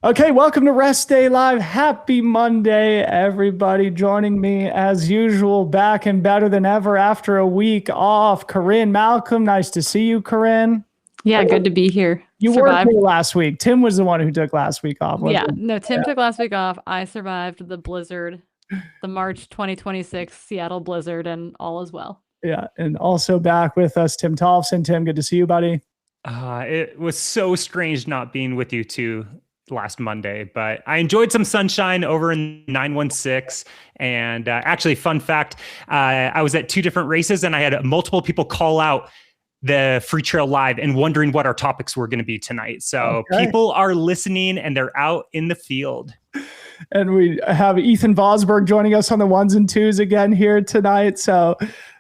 Okay, welcome to Rest Day Live. Happy Monday, everybody. Joining me as usual, back and better than ever after a week off. Corrine, Malcolm, nice to see you, Corrine. Yeah, good to be here. You weren't here last week. Tim was the one who took last week off. Tim took last week off. I survived the blizzard, the March 2026 Seattle blizzard, and all is well. Yeah, and also back with us, Tim Tollefson. Tim, good to see you, buddy. It was so strange not being with you two last Monday, but I enjoyed some sunshine over in 916. And actually, fun fact, I was at two different races and I had multiple people call out the Freetrail Live and wondering what our topics were going to be tonight. So people are listening and they're out in the field. And we have Ethan Vosberg joining us on the ones and twos again here tonight. So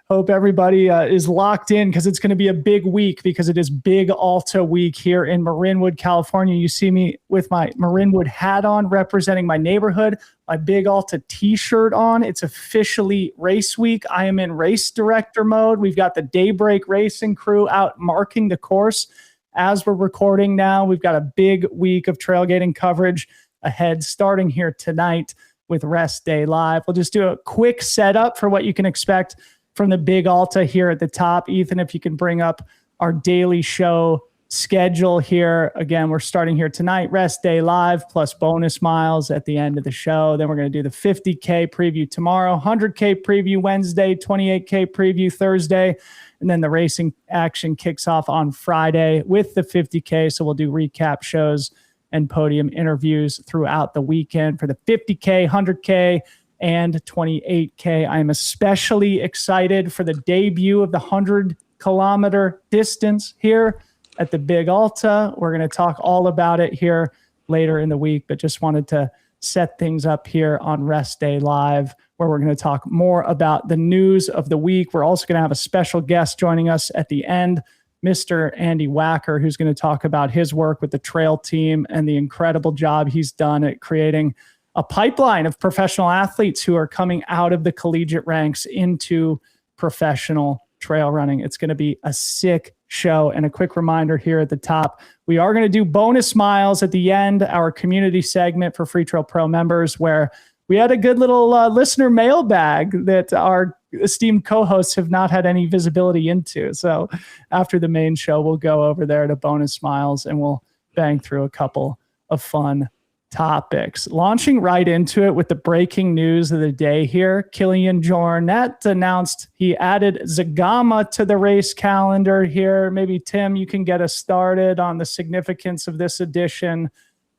hope everybody is locked in because it's going to be a big week because it is Big Alta week here in Marinwood, California. You see me with my Marinwood hat on representing my neighborhood, my Big Alta t-shirt on. It's officially race week. I am in race director mode. We've got the Daybreak Racing crew out marking the course. As we're recording now, we've got a big week of trailgating coverage ahead starting here tonight with Rest Day Live. We'll just do a quick setup for what you can expect from the Big Alta here at the top. Ethan, if you can bring up our daily show schedule here. Again, we're starting here tonight, Rest Day Live, plus bonus miles at the end of the show. Then we're going to do the 50K preview tomorrow, 100K preview Wednesday, 28K preview Thursday, and then the racing action kicks off on Friday with the 50K. So we'll do recap shows and podium interviews throughout the weekend for the 50K, 100K, and 28K. I am especially excited for the debut of the 100-kilometer distance here at the Big Alta. We're going to talk all about it here later in the week, but just wanted to set things up here on Rest Day Live, where we're going to talk more about the news of the week. We're also going to have a special guest joining us at the end, Mr. Andy Wacker, who's going to talk about his work with the trail team and the incredible job he's done at creating a pipeline of professional athletes who are coming out of the collegiate ranks into professional trail running. It's going to be a sick show. And a quick reminder here at the top, we are going to do bonus miles at the end, our community segment for Freetrail Pro members, where we had a good little listener mailbag that our esteemed co-hosts have not had any visibility into. So after the main show, we'll go over there to bonus miles and we'll bang through a couple of fun topics. Launching right into it with the breaking news of the day here, Kilian Jornet announced he added Zegama to the race calendar here. Maybe, Tim, you can get us started on the significance of this addition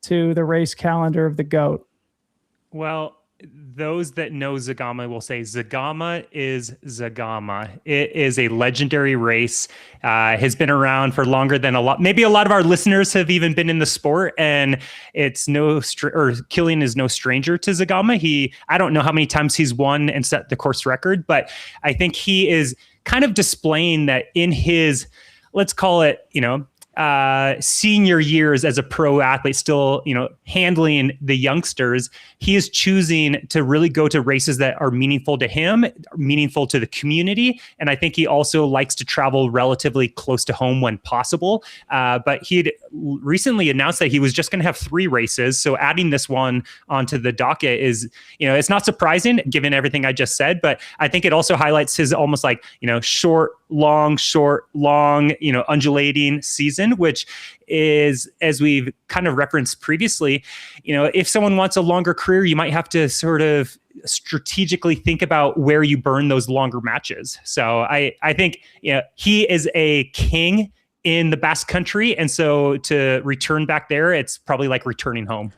to the race calendar of the GOAT. Well, those that know Zegama will say Zegama is Zegama. It is a legendary race. Has been around for longer than maybe a lot of our listeners have even been in the sport, and it's Kilian is no stranger to Zegama. I don't know how many times he's won and set the course record, but I think he is kind of displaying that in his, let's call it, senior years as a pro athlete, still, handling the youngsters, he is choosing to really go to races that are meaningful to him, meaningful to the community. And I think he also likes to travel relatively close to home when possible. But he had recently announced that he was just going to have 3 races. So adding this one onto the docket is, it's not surprising given everything I just said, but I think it also highlights his almost like, short, long, undulating season, which is, as we've kind of referenced previously, if someone wants a longer career, you might have to sort of strategically think about where you burn those longer matches. So I think, he is a king in the Basque Country. And so to return back there, it's probably like returning home.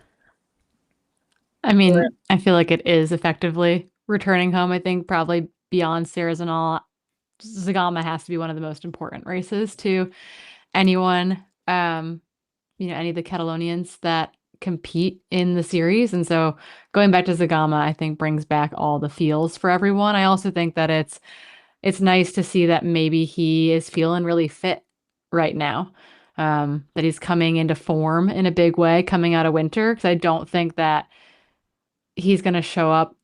I mean, I feel like it is effectively returning home. I think probably beyond Sierras and all, Zegama has to be one of the most important races to anyone, any of the Catalonians that compete in the series. And so going back to Zegama, I think brings back all the feels for everyone. I also think that it's nice to see that maybe he is feeling really fit right now, that he's coming into form in a big way coming out of winter. Because I don't think that he's going to show up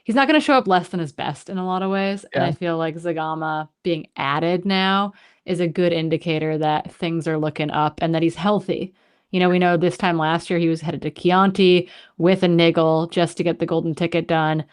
he's not going to show up less than his best in a lot of ways. And I feel like Zegama being added now is a good indicator that things are looking up and that he's healthy. We know this time last year he was headed to Chianti with a niggle just to get the golden ticket done.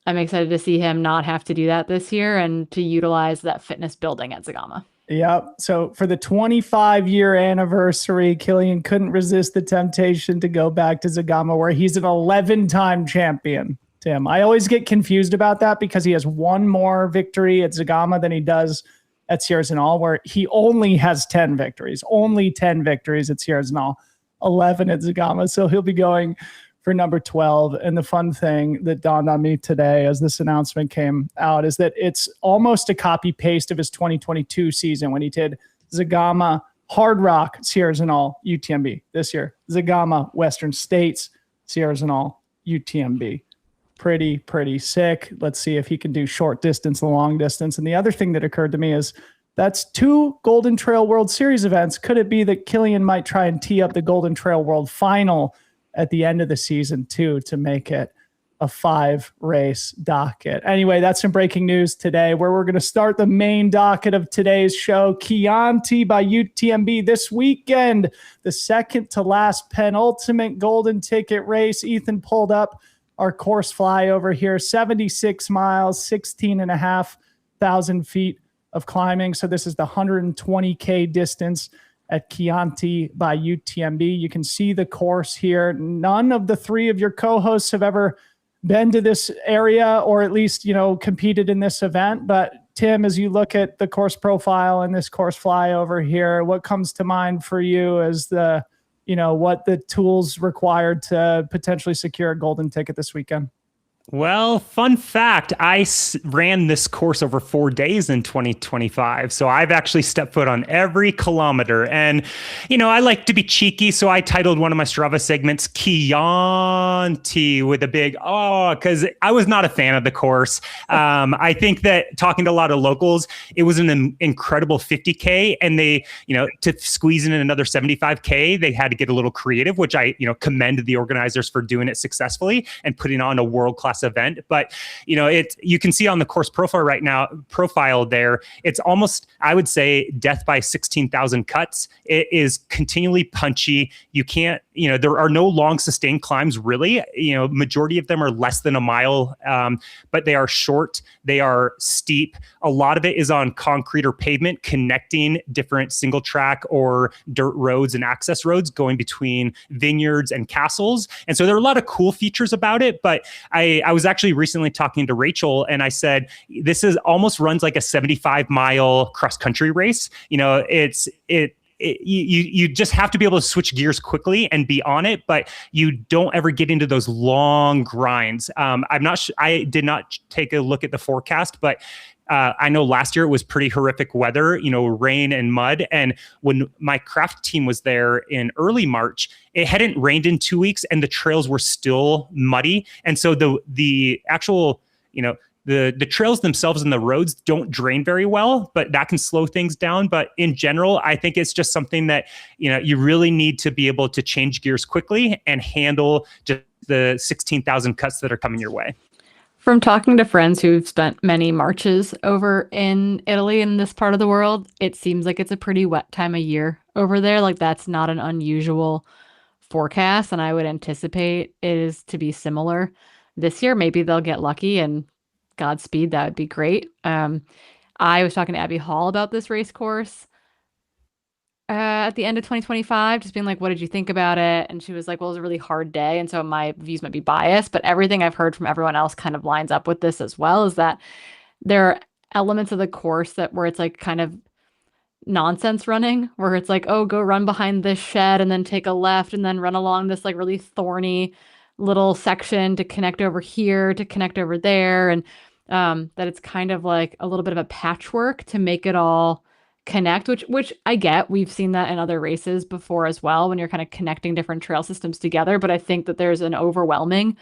I'm excited to see him not have to do that this year and to utilize that fitness building at Zegama. Yep. So for the 25-year anniversary, Kilian couldn't resist the temptation to go back to Zegama, where he's an 11-time champion. Tim, I always get confused about that because he has one more victory at Zegama than he does at Sierras and All, where he only has 10 victories. Only 10 victories at Sierras and All, 11 at Zegama. So he'll be going for number 12. And the fun thing that dawned on me today as this announcement came out is that it's almost a copy paste of his 2022 season when he did Zegama, Hard Rock, Sierras and All, UTMB. This year, Zegama, Western States, Sierras and All, UTMB. Pretty sick. Let's see if he can do short distance and long distance. And the other thing that occurred to me is that's 2 Golden Trail World Series events. Could it be that Kilian might try and tee up the Golden Trail World Final at the end of the season too, to make it a 5-race docket? Anyway, that's some breaking news today, where we're going to start the main docket of today's show. Chianti by UTMB this weekend, the second to last penultimate golden ticket race. Ethan pulled up our course flyover here, 76 miles, 16,500 feet of climbing. So this is the 120K distance at Chianti by UTMB. You can see the course here. None of the 3 of your co-hosts have ever been to this area, or at least, competed in this event. But Tim, as you look at the course profile and this course flyover here, what comes to mind for you as what the tools required to potentially secure a golden ticket this weekend? Well, fun fact, I ran this course over 4 days in 2025. So I've actually stepped foot on every kilometer. And, I like to be cheeky. So I titled one of my Strava segments Chianti with a big because I was not a fan of the course. I think that talking to a lot of locals, it was an incredible 50K. And they, to squeeze in another 75K, they had to get a little creative, which I, commend the organizers for doing it successfully and putting on a world-class event. But you can see on the course profile there, it's almost, I would say, death by 16,000 cuts. It is continually punchy. You can't, there are no long sustained climbs really. Majority of them are less than a mile, but they are short, they are steep. A lot of it is on concrete or pavement connecting different single track or dirt roads and access roads going between vineyards and castles. And so there are a lot of cool features about it, but I was actually recently talking to Rachel and I said, this is almost runs like a 75-mile cross-country race. You just have to be able to switch gears quickly and be on it, but you don't ever get into those long grinds. I did not take a look at the forecast, but I know last year it was pretty horrific weather, rain and mud. And when my craft team was there in early March, it hadn't rained in 2 weeks and the trails were still muddy. And so the actual, the trails themselves and the roads don't drain very well, but that can slow things down. But in general, I think it's just something that, you really need to be able to change gears quickly and handle just the 16,000 cuts that are coming your way. From talking to friends who've spent many marches over in Italy in this part of the world, it seems like it's a pretty wet time of year over there. Like that's not an unusual forecast. And I would anticipate it is to be similar this year. Maybe they'll get lucky and Godspeed. That would be great. I was talking to Abby Hall about this race course at the end of 2025, just being like, what did you think about it? And she was like, well, it was a really hard day. And so my views might be biased, but everything I've heard from everyone else kind of lines up with this as well, is that there are elements of the course where it's like kind of nonsense running where it's like, oh, go run behind this shed and then take a left and then run along this like really thorny little section to connect over here, to connect over there. And that it's kind of like a little bit of a patchwork to make it all connect, which I get. We've seen that in other races before as well, when you're kind of connecting different trail systems together. But I think that there's an overwhelming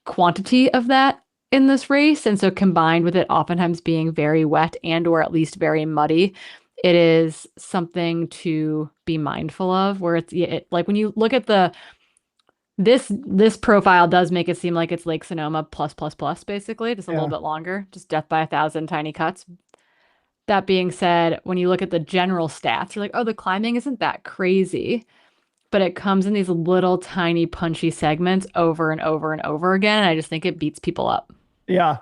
quantity of that in this race. And so combined with it oftentimes being very wet and or at least very muddy, it is something to be mindful of, where it's like when you look at this profile does make it seem like it's Lake Sonoma plus basically, just a little bit longer, just death by 1,000 tiny cuts. That being said, when you look at the general stats, you're like, oh, the climbing isn't that crazy, but it comes in these little tiny punchy segments over and over and over again. And I just think it beats people up. Yeah.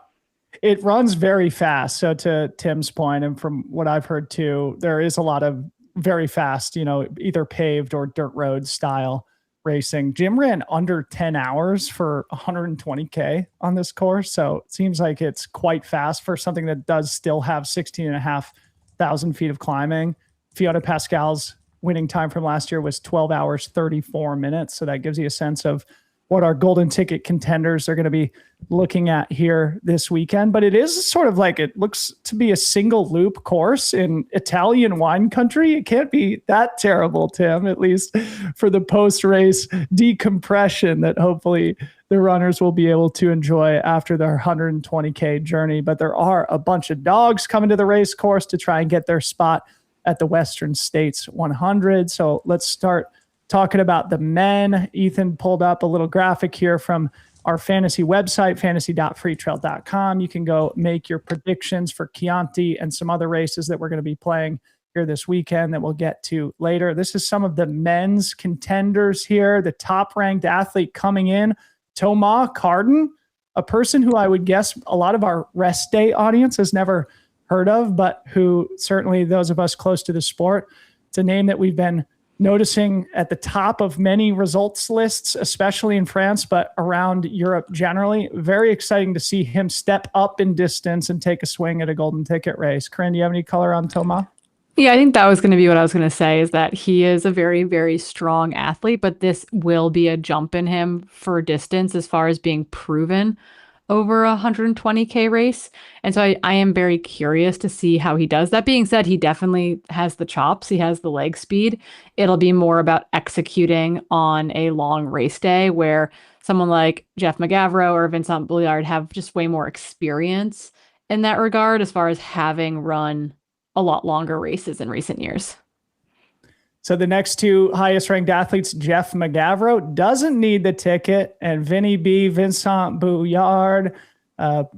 It runs very fast. So to Tim's point, and from what I've heard too, there is a lot of very fast, either paved or dirt road style racing. Jim ran under 10 hours for 120K on this course. So it seems like it's quite fast for something that does still have 16,500 feet of climbing. Fiona Pascal's winning time from last year was 12 hours, 34 minutes. So that gives you a sense of what our golden ticket contenders are going to be looking at here this weekend. But it is sort of like, it looks to be a single loop course in Italian wine country. It can't be that terrible, Tim, at least for the post-race decompression that hopefully the runners will be able to enjoy after their 120K journey. But there are a bunch of dogs coming to the race course to try and get their spot at the Western States 100. So let's start talking about the men. Ethan pulled up a little graphic here from our fantasy website, fantasy.freetrail.com. You can go make your predictions for Chianti and some other races that we're going to be playing here this weekend that we'll get to later. This is some of the men's contenders here. The top ranked athlete coming in, Thomas Carden, a person who I would guess a lot of our rest day audience has never heard of, but who certainly those of us close to the sport, it's a name that we've been noticing at the top of many results lists, especially in France, but around Europe generally. Very exciting to see him step up in distance and take a swing at a golden ticket race. Corrine, do you have any color on Thomas? Yeah, I think that was going to be what I was going to say, is that he is a very, very strong athlete, but this will be a jump in him for distance as far as being proven over a 120K race. And so I am very curious to see how he does. That being said, he definitely has the chops. He has the leg speed. It'll be more about executing on a long race day where someone like Jeff McGavro or Vincent Bouillard have just way more experience in that regard, as far as having run a lot longer races in recent years. So the next two highest ranked athletes, Jeff McGavro doesn't need the ticket, and Vinny B, Vincent Bouillard,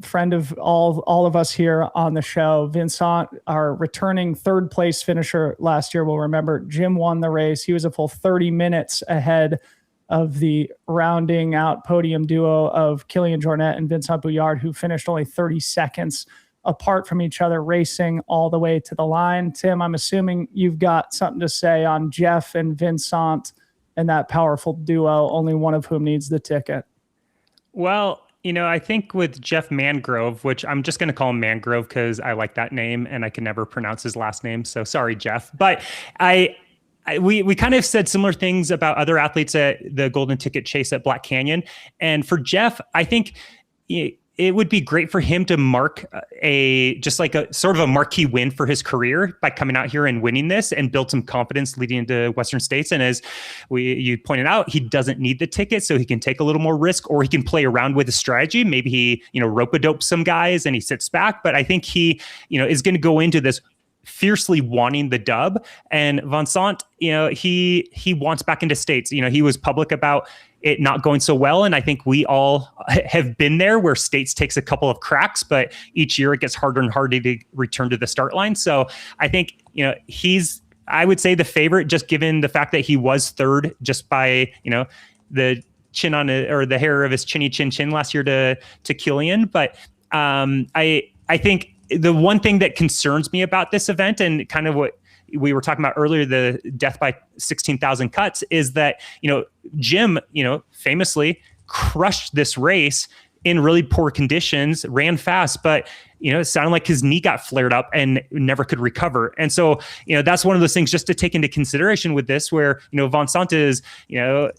friend of all of us here on the show. Vincent, our returning third place finisher last year, will remember Jim won the race. He was a full 30 minutes ahead of the rounding out podium duo of Kilian Jornet and Vincent Bouillard, who finished only 30 seconds apart from each other, racing all the way to the line. Tim, I'm assuming you've got something to say on Jeff and Vincent and that powerful duo, only one of whom needs the ticket. Well, I think with Jeff Mangrove, which I'm just going to call him Mangrove because I like that name and I can never pronounce his last name. So sorry, Jeff. But we kind of said similar things about other athletes at the Golden Ticket Chase at Black Canyon. And for Jeff, I think it would be great for him to mark a sort of a marquee win for his career by coming out here and winning this and build some confidence leading into Western States. And as you pointed out, he doesn't need the ticket, so he can take a little more risk, or he can play around with a strategy. Maybe he, rope-a-dope some guys and he sits back, but I think he, is going to go into this fiercely wanting the dub. And Vincent, he wants back into States. He was public about it not going so well. And I think we all have been there, where States takes a couple of cracks, but each year it gets harder and harder to return to the start line. So I think, he's, I would say, the favorite, just given the fact that he was third just by, the chin on it, or the hair of his chinny chin last year to Kilian. But I think the one thing that concerns me about this event, and kind of what we were talking about earlier, the death by 16,000 cuts, is that, Jim, famously crushed this race in really poor conditions, ran fast, but it sounded like his knee got flared up and never could recover. And so, that's one of those things just to take into consideration with this, where, Vincent is,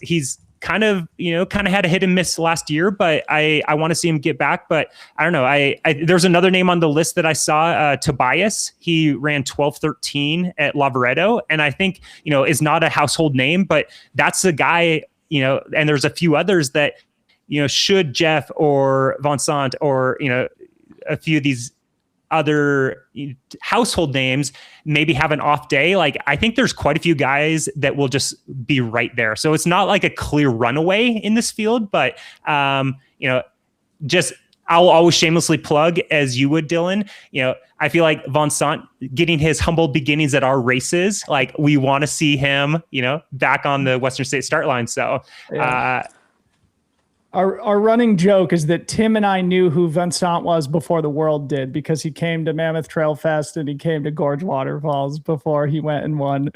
he's kind of had a hit and miss last year, but I want to see him get back. But I don't know. There's another name on the list that I saw, Tobias. He ran 12:13 at Lavaredo, and I think, is not a household name, but that's a guy, and there's a few others that, should Jeff or Vincent or, a few of these other household names maybe have an off day. Like, I think there's quite a few guys that will just be right there. So it's not like a clear runaway in this field, but, just I'll always shamelessly plug, as you would, Dylan. I feel like Vincent getting his humble beginnings at our races, like we want to see him, back on the Western States start line. So, yeah. Our running joke is that Tim and I knew who Vincent was before the world did, because he came to Mammoth Trail Fest and he came to Gorge Waterfalls before he went and won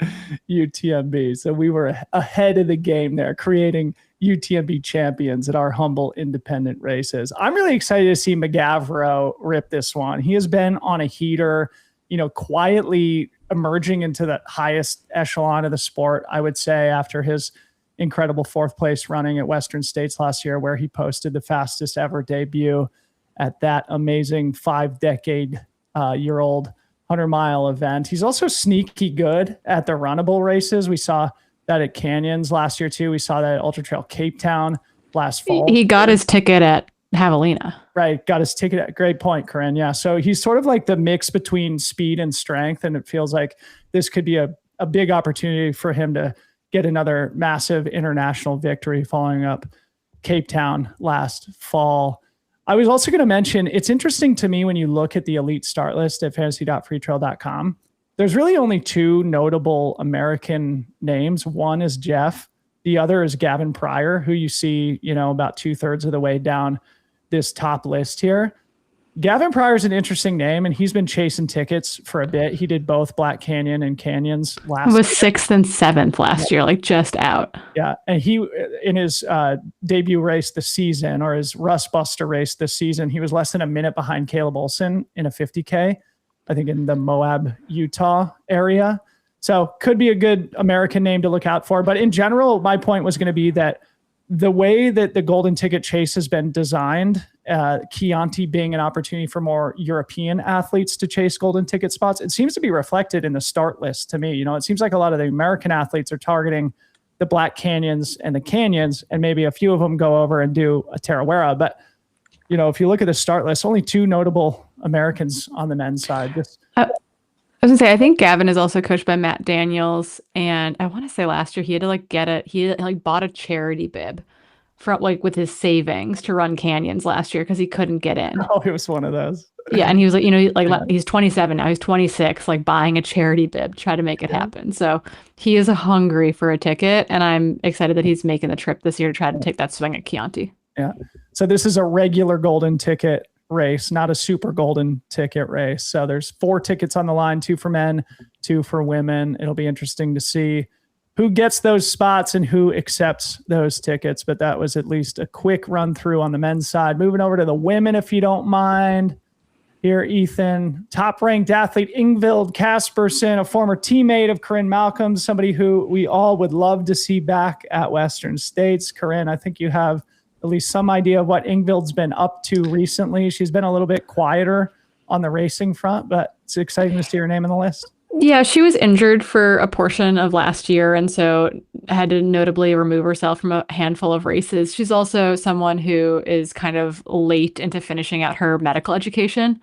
UTMB. So we were ahead of the game there, creating UTMB champions at our humble independent races. I'm really excited to see McGavro rip this one. He has been on a heater, quietly emerging into the highest echelon of the sport, I would say, after his incredible fourth place running at Western States last year, where he posted the fastest ever debut at that amazing 5-decade-year-old 100-mile event. He's also sneaky good at the runnable races. We saw that at Canyons last year too. We saw that at Ultra Trail Cape Town last fall. He got his ticket at Javelina. Right. Got his ticket at, great point, Corrine. Yeah. So he's sort of like the mix between speed and strength. And it feels like this could be a big opportunity for him to get another massive international victory following up Cape Town last fall. I was also going to mention, it's interesting to me when you look at the elite start list at fantasy.freetrail.com, there's really only two notable American names. One is Jeff. The other is Gavin Pryor, who you see, about 2/3 of the way down this top list here. Gavin Pryor is an interesting name, and he's been chasing tickets for a bit. He did both Black Canyon and Canyons last year. He was 6th and 7th last year, like just out. Yeah, and he, in his debut race this season, or his Rust Buster race this season, he was less than a minute behind Caleb Olson in a 50K, I think in the Moab, Utah area. So could be a good American name to look out for. But in general, my point was going to be that the way that the Golden Ticket chase has been designed, Chianti being an opportunity for more European athletes to chase Golden Ticket spots, it seems to be reflected in the start list to me. It seems like a lot of the American athletes are targeting the Black Canyons and the Canyons, and maybe a few of them go over and do a Tarawera. But, if you look at the start list, only two notable Americans on the men's side. I was gonna say, I think Gavin is also coached by Matt Daniels, and I want to say last year he had to get it. He bought a charity bib from with his savings to run Canyons last year because he couldn't get in. Oh, it was one of those. Yeah, and he was he's 27 now. He's 26, buying a charity bib to try to make it happen. So he is hungry for a ticket, and I'm excited that he's making the trip this year to try to take that swing at Chianti. Yeah. So this is a regular Golden Ticket race, not a super Golden Ticket race. So there's 4 tickets on the line, 2 for men, 2 for women. It'll be interesting to see who gets those spots and who accepts those tickets. But that was at least a quick run through on the men's side. Moving over to the women, if you don't mind. Here, Ethan, top-ranked athlete Ingvild Kaspersen, a former teammate of Corrine Malcolm, somebody who we all would love to see back at Western States. Corrine, I think you have at least some idea of what Ingvild's been up to recently. She's been a little bit quieter on the racing front, but it's exciting to see her name on the list. Yeah, she was injured for a portion of last year, and so had to notably remove herself from a handful of races. She's also someone who is kind of late into finishing out her medical education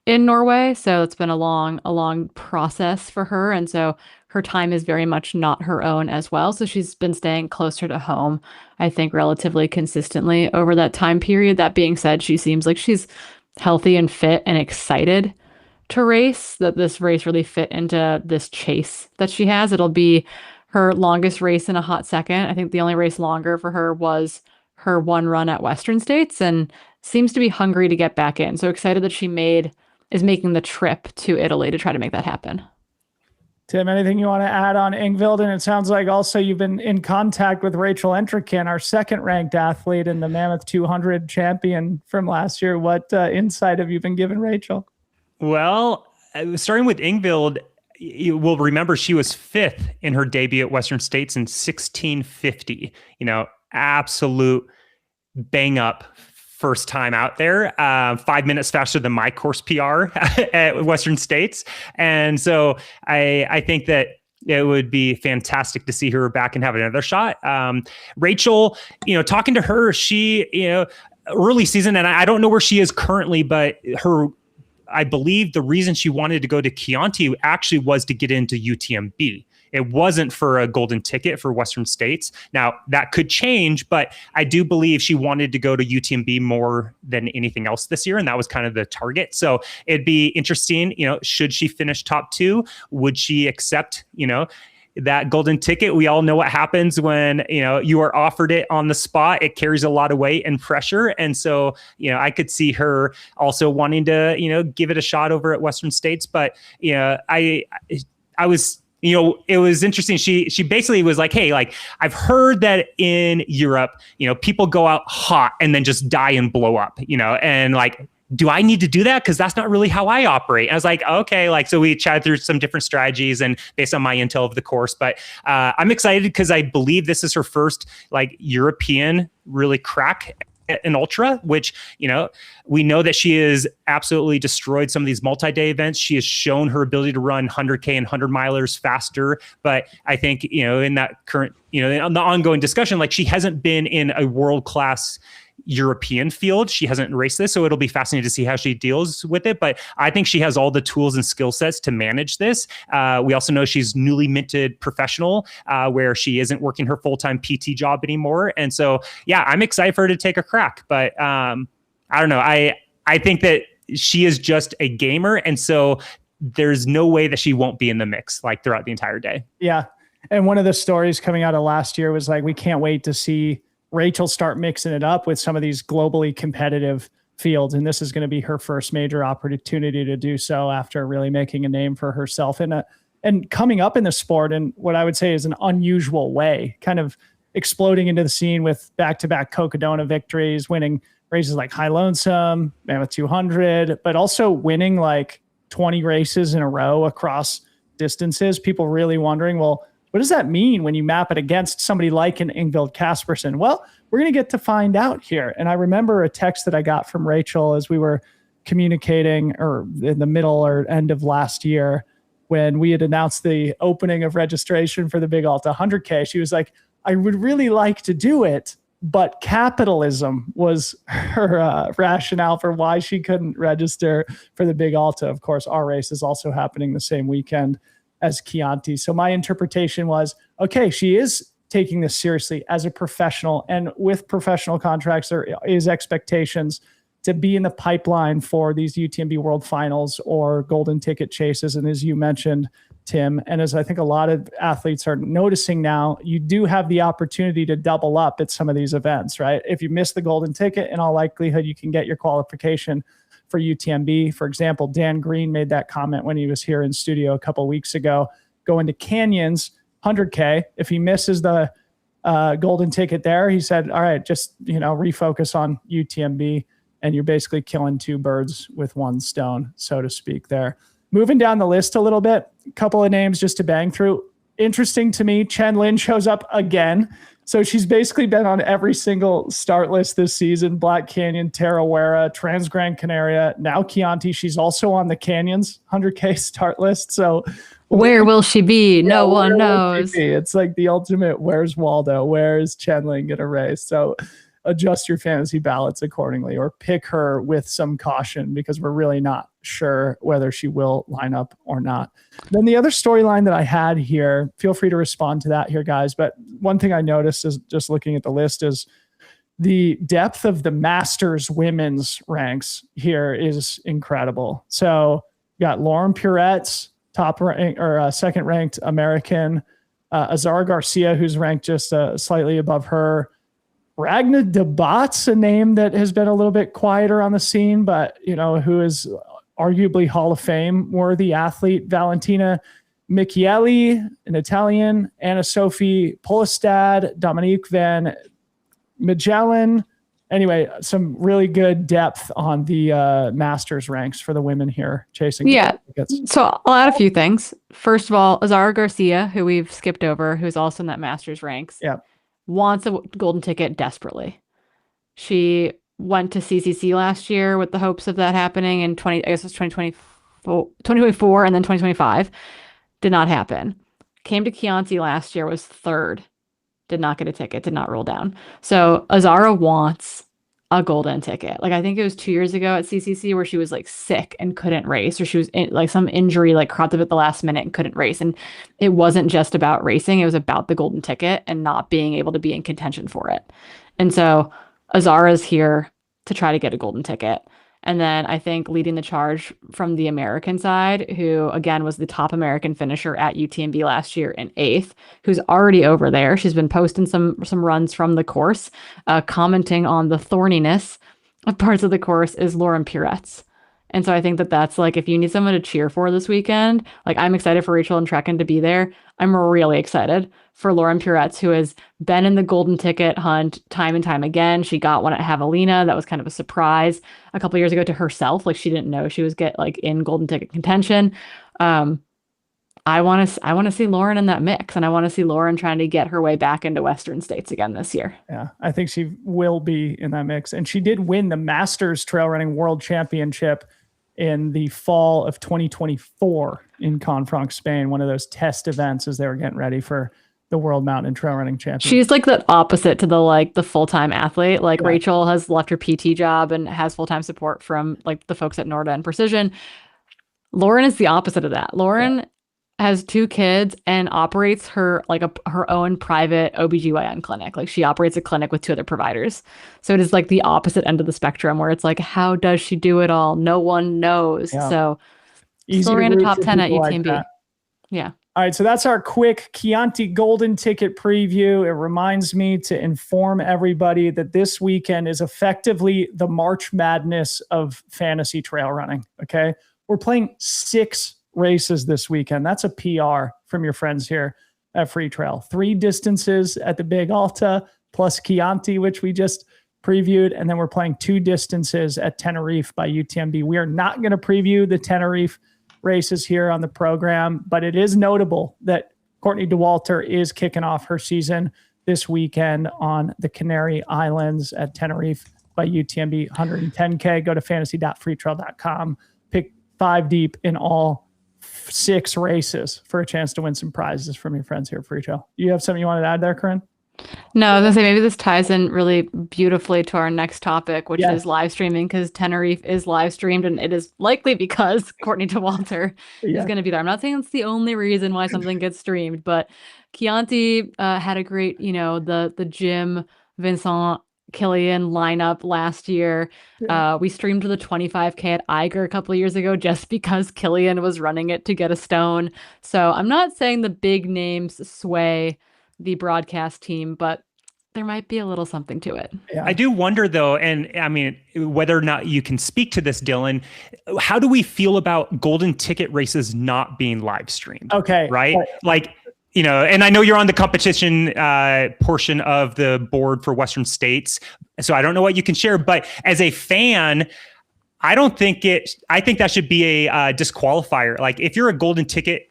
in Norway, so it's been a long process for her, and so her time is very much not her own as well. So she's been staying closer to home, I think, relatively consistently over that time period. That being said, she seems like she's healthy and fit and excited to race, that this race really fit into this chase that she has. It'll be her longest race in a hot second. I think the only race longer for her was her one run at Western States, and seems to be hungry to get back in. So excited that she is making the trip to Italy to try to make that happen. Tim, anything you want to add on Ingvild? And it sounds like also you've been in contact with Rachel Entrekin, our second-ranked athlete and the Mammoth 200 champion from last year. What insight have you been given, Rachel? Well, starting with Ingvild, you will remember she was 5th in her debut at Western States in 1650. Absolute bang up first time out there, 5 minutes faster than my course PR at Western States. And so I think that it would be fantastic to see her back and have another shot. Rachel, talking to her, she, early season, and I don't know where she is currently, but I believe the reason she wanted to go to Chianti actually was to get into UTMB. It wasn't for a golden ticket for Western States. Now, that could change, but I do believe she wanted to go to UTMB more than anything else this year, and that was kind of the target. So it'd be interesting, should she finish top 2? Would she accept, that golden ticket? We all know what happens when, you are offered it on the spot. It carries a lot of weight and pressure. And so, I could see her also wanting to, give it a shot over at Western States. But, I was, it was interesting. She basically was like, hey, like, I've heard that in Europe, people go out hot and then just die and blow up, and like, do I need to do that? Because that's not really how I operate. And I was like, okay, so we chatted through some different strategies and based on my intel of the course. But I'm excited because I believe this is her first European really crack an ultra, which, we know that she has absolutely destroyed some of these multi-day events. She has shown her ability to run 100K and 100 milers faster. But I think, in that current, in the ongoing discussion, she hasn't been in a world-class European field. She hasn't raced this, so it'll be fascinating to see how she deals with it. But I think she has all the tools and skill sets to manage this. We also know she's newly minted professional, where she isn't working her full-time PT job anymore. And so, yeah, I'm excited for her to take a crack. But I don't know. I think that she is just a gamer, and so there's no way that she won't be in the mix throughout the entire day. Yeah, and one of the stories coming out of last year was we can't wait to see Rachel start mixing it up with some of these globally competitive fields. And this is going to be her first major opportunity to do so after really making a name for herself and coming up in the sport in what I would say is an unusual way, kind of exploding into the scene with back-to-back Cocodona victories, winning races like High Lonesome, Mammoth 200, but also winning 20 races in a row across distances. People really wondering, well, what does that mean when you map it against somebody like an Ingvild Kaspersen? Well, we're going to get to find out here. And I remember a text that I got from Rachel as we were communicating or in the middle or end of last year when we had announced the opening of registration for the Big Alta 100K. She was like, I would really like to do it, but capitalism was her rationale for why she couldn't register for the Big Alta. Of course, our race is also happening the same weekend as Chianti. So my interpretation was, okay, she is taking this seriously as a professional, and with professional contracts, there is expectations to be in the pipeline for these UTMB World Finals or golden ticket chases. And as you mentioned, Tim, and as I think a lot of athletes are noticing now, you do have the opportunity to double up at some of these events, right? If you miss the golden ticket, in all likelihood, you can get your qualification for UTMB. For example, Dan Green made that comment when he was here in studio a couple of weeks ago, going to Canyons 100K. If he misses the golden ticket there, he said, all right, just, refocus on UTMB, and you're basically killing two birds with one stone, so to speak there. Moving down the list a little bit, a couple of names just to bang through. Interesting to me, Chen Lin shows up again. So she's basically been on every single start list this season: Black Canyon, Tarawera, Trans Gran Canaria, now Chianti. She's also on the Canyons 100K start list. So where will she be? No one knows. It's like the ultimate, where's Waldo? Where's Chen Lin going to race? So adjust your fantasy ballots accordingly, or pick her with some caution, because we're really not sure whether she will line up or not. Then the other storyline that I had here, feel free to respond to that here, guys. But one thing I noticed is just looking at the list is the depth of the Masters women's ranks here is incredible. So you got Lauren Puretz, top rank or second ranked American, Azara Garcia, who's ranked just slightly above her. Ragna Debat's a name that has been a little bit quieter on the scene, but who is arguably Hall of Fame worthy athlete. Valentina Micheli, an Italian, Anna Sophie Polistad, Dominique Van Magellan, anyway, some really good depth on the Masters ranks for the women here chasing. Yeah. Tickets. So I'll add a few things. First of all, Azara Garcia, who we've skipped over, who's also in that Masters ranks, wants a golden ticket desperately. She went to CCC last year with the hopes of that happening in 2024 and then 2025. Did not happen. Came to Chianti last year, was third. Did not get a ticket, did not roll down. So Azara wants a golden ticket. Like I think it was 2 years ago at CCC where she was like sick and couldn't race, or she was in like some injury, like cropped up at the last minute and couldn't race. And it wasn't just about racing. It was about the golden ticket and not being able to be in contention for it. And so Azara's here to try to get a golden ticket. And then I think leading the charge from the American side, who again was the top American finisher at UTMB last year in 8th, who's already over there. She's been posting some runs from the course, commenting on the thorniness of parts of the course, is Lauren Puretz. And so I think that that's like, if you need someone to cheer for this weekend, like I'm excited for Rachel and Trekken to be there. I'm really excited for Lauren Puretz, who has been in the golden ticket hunt time and time again. She got one at Javelina. That was kind of a surprise a couple years ago to herself. Like she didn't know she was in golden ticket contention. I want to see Lauren in that mix, and I want to see Lauren trying to get her way back into Western States again this year. Yeah, I think she will be in that mix. And she did win the Masters Trail Running World Championship in the fall of 2024 in Confranc, Spain, one of those test events as they were getting ready for the World Mountain Trail Running Championship. She's like the opposite to the full-time athlete. Like Rachel has left her PT job and has full-time support from like the folks at Norda and Precision. Lauren is the opposite of that. Lauren has 2 kids and operates her own private OBGYN clinic. Like she operates a clinic with 2 other providers. So it is like the opposite end of the spectrum where it's like, how does she do it all? No one knows. Yeah. So Easy still ran a top 10 at UTMB. Like yeah. All right, so that's our quick Chianti Golden Ticket preview. It reminds me to inform everybody that this weekend is effectively the March Madness of fantasy trail running, okay? We're playing 6 races this weekend. That's a PR from your friends here at Freetrail. 3 distances at the Big Alta plus Chianti, which we just previewed, and then we're playing 2 distances at Tenerife by UTMB. We are not going to preview the Tenerife races here on the program, but it is notable that Courtney Dauwalter is kicking off her season this weekend on the Canary Islands at Tenerife by UTMB 110K. Go to fantasy.freetrail.com. Pick 5 deep in all 6 races for a chance to win some prizes from your friends here at Freetrail. You have something you wanted to add there, Corrine? No, I was gonna say maybe this ties in really beautifully to our next topic, which is live streaming, because Tenerife is live streamed, and it is likely because Courtney Dauwalter is going to be there. I'm not saying it's the only reason why something gets streamed, but Chianti had a great, the Jim, Vincent, Kilian lineup last year. We streamed the 25K at Eiger a couple of years ago just because Kilian was running it to get a stone. So I'm not saying the big names sway the broadcast team, but there might be a little something to it. Yeah. I do wonder though, and I mean, whether or not you can speak to this, Dylan, how do we feel about golden ticket races not being live streamed? Okay. Right? Like, and I know you're on the competition portion of the board for Western States, so I don't know what you can share, but as a fan, I think that should be a disqualifier. Like if you're a golden ticket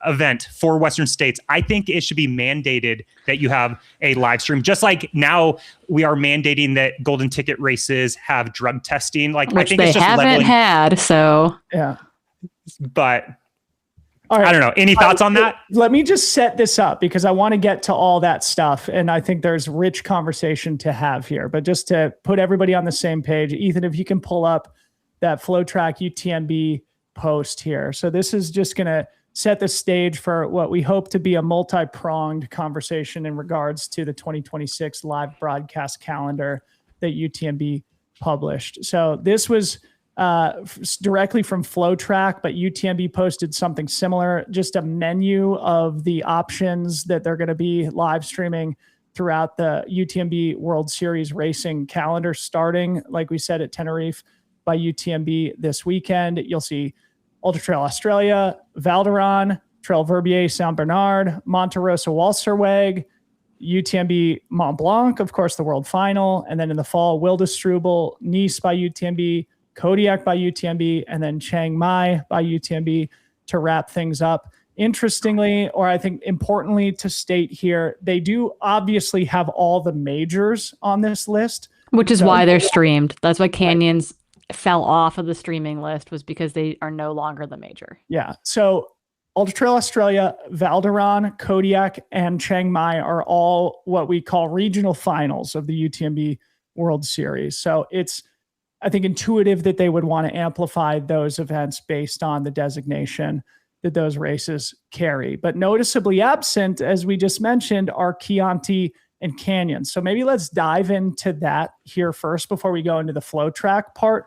event for Western States, I think it should be mandated that you have a live stream, just like now we are mandating that golden ticket races have drug testing, like which I think they it's just haven't had. So but all right. I don't know. Any thoughts on that? Let me just set this up because I want to get to all that stuff. And I think there's rich conversation to have here, but just to put everybody on the same page, Ethan, if you can pull up that FloTrack UTMB post here. So this is just going to set the stage for what we hope to be a multi-pronged conversation in regards to the 2026 live broadcast calendar that UTMB published. So this was directly from FloTrack, but UTMB posted something similar, just a menu of the options that they're going to be live streaming throughout the UTMB World Series racing calendar, starting, like we said, at Tenerife by UTMB this weekend. You'll see Ultra Trail Australia, Val d'Aran, Trail Verbier, Saint Bernard, Monte Rosa Walserweg, UTMB Mont Blanc, of course, the world final. And then in the fall, Wildestrubel, Nice by UTMB, Kodiak by UTMB, and then Chiang Mai by UTMB to wrap things up. Interestingly, or I think importantly to state here, they do obviously have all the majors on this list. Which is why they're streamed. That's why Canyons fell off of the streaming list, was because they are no longer the major. Yeah. So Ultra Trail Australia, Val d'Aran, Kodiak, and Chiang Mai are all what we call regional finals of the UTMB World Series. So it's, I think, intuitive that they would want to amplify those events based on the designation that those races carry. But noticeably absent, as we just mentioned, are Chianti and Canyons. So maybe let's dive into that here first before we go into the FloTrack part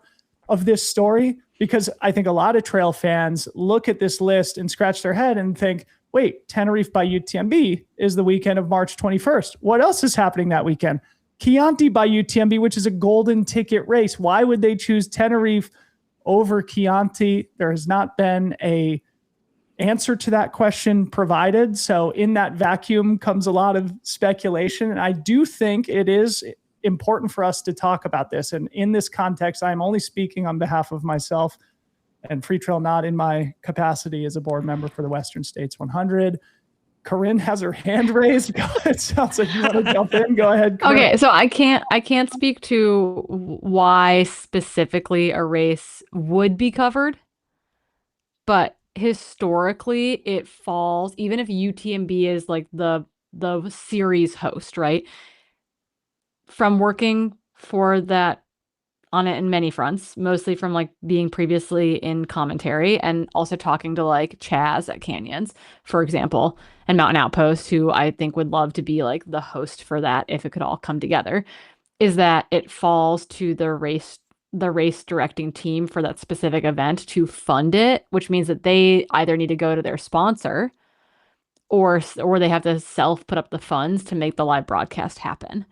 of this story, because I think a lot of trail fans look at this list and scratch their head and think, wait, Tenerife by UTMB is the weekend of March 21st. What else is happening that weekend? Chianti by UTMB, which is a golden ticket race. Why would they choose Tenerife over Chianti? There has not been a answer to that question provided. So in that vacuum comes a lot of speculation. And I do think it is important for us to talk about this. And in this context, I'm only speaking on behalf of myself and Freetrail, not in my capacity as a board member for the Western States 100. Corrine has her hand raised. It sounds like you want to jump in. Go ahead, Corrine. Okay, so I can't speak to why specifically a race would be covered, but historically it falls, even if UTMB is like the series host, right? From working for that on it in many fronts, mostly from like being previously in commentary and also talking to like Chaz at Canyons, for example, and Mountain Outpost, who I think would love to be like the host for that if it could all come together, is that it falls to the race directing team for that specific event to fund it, which means that they either need to go to their sponsor or they have to self put up the funds to make the live broadcast happen.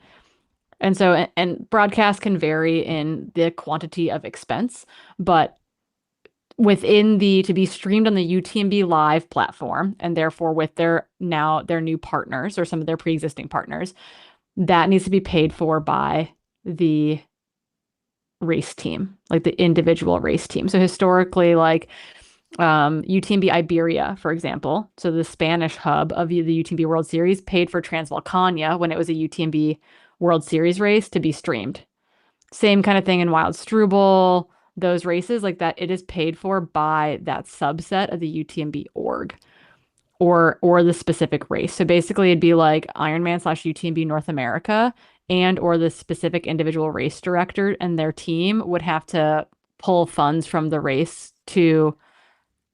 And so, and broadcast can vary in the quantity of expense, but within to be streamed on the UTMB live platform, and therefore with their new partners or some of their pre-existing partners, that needs to be paid for by the race team, like the individual race team. So historically, like UTMB Iberia, for example, so the Spanish hub of the UTMB World Series, paid for Transvolcania when it was a UTMB World Series race to be streamed. Same kind of thing in Wildestrubel, those races like that, it is paid for by that subset of the UTMB org or the specific race. So basically it'd be like Ironman / UTMB North America or the specific individual race director and their team would have to pull funds from the race to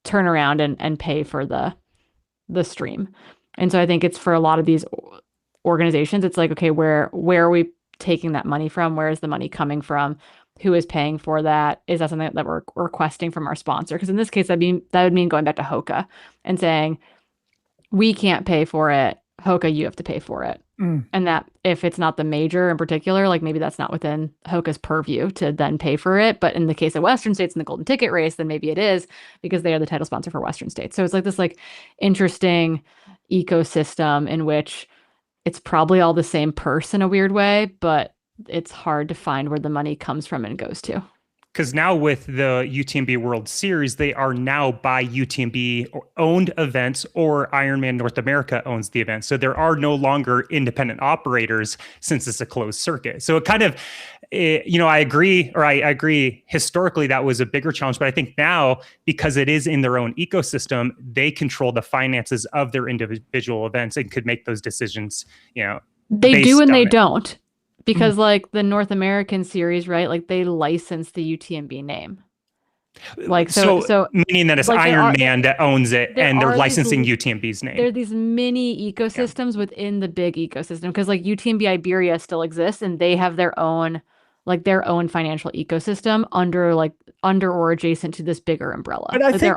turn around and pay for the stream. And so I think it's for a lot of these organizations, it's like, okay, where are we taking that money from? Where is the money coming from? Who is paying for that? Is that something that we're requesting from our sponsor? Because in this case, that would mean going back to Hoka and saying, we can't pay for it. Hoka, you have to pay for it. And that if it's not the major in particular, like maybe that's not within Hoka's purview to then pay for it. But in the case of Western States and the Golden Ticket race, then maybe it is because they are the title sponsor for Western States. So it's like this like interesting ecosystem in which it's probably all the same purse in a weird way, but it's hard to find where the money comes from and goes to. Because now with the UTMB World Series, they are now by UTMB owned events, or Ironman North America owns the event. So there are no longer independent operators since it's a closed circuit. So it kind of, I agree historically that was a bigger challenge, but I think now because it is in their own ecosystem, they control the finances of their individual events and could make those decisions, They do and they don't. Because like the North American series, right? Like they license the UTMB name. Like so meaning that it's like Ironman that owns it and they're licensing UTMB's name. There are these mini ecosystems within the big ecosystem because like UTMB Iberia still exists and they have their own financial ecosystem under or adjacent to this bigger umbrella. But I think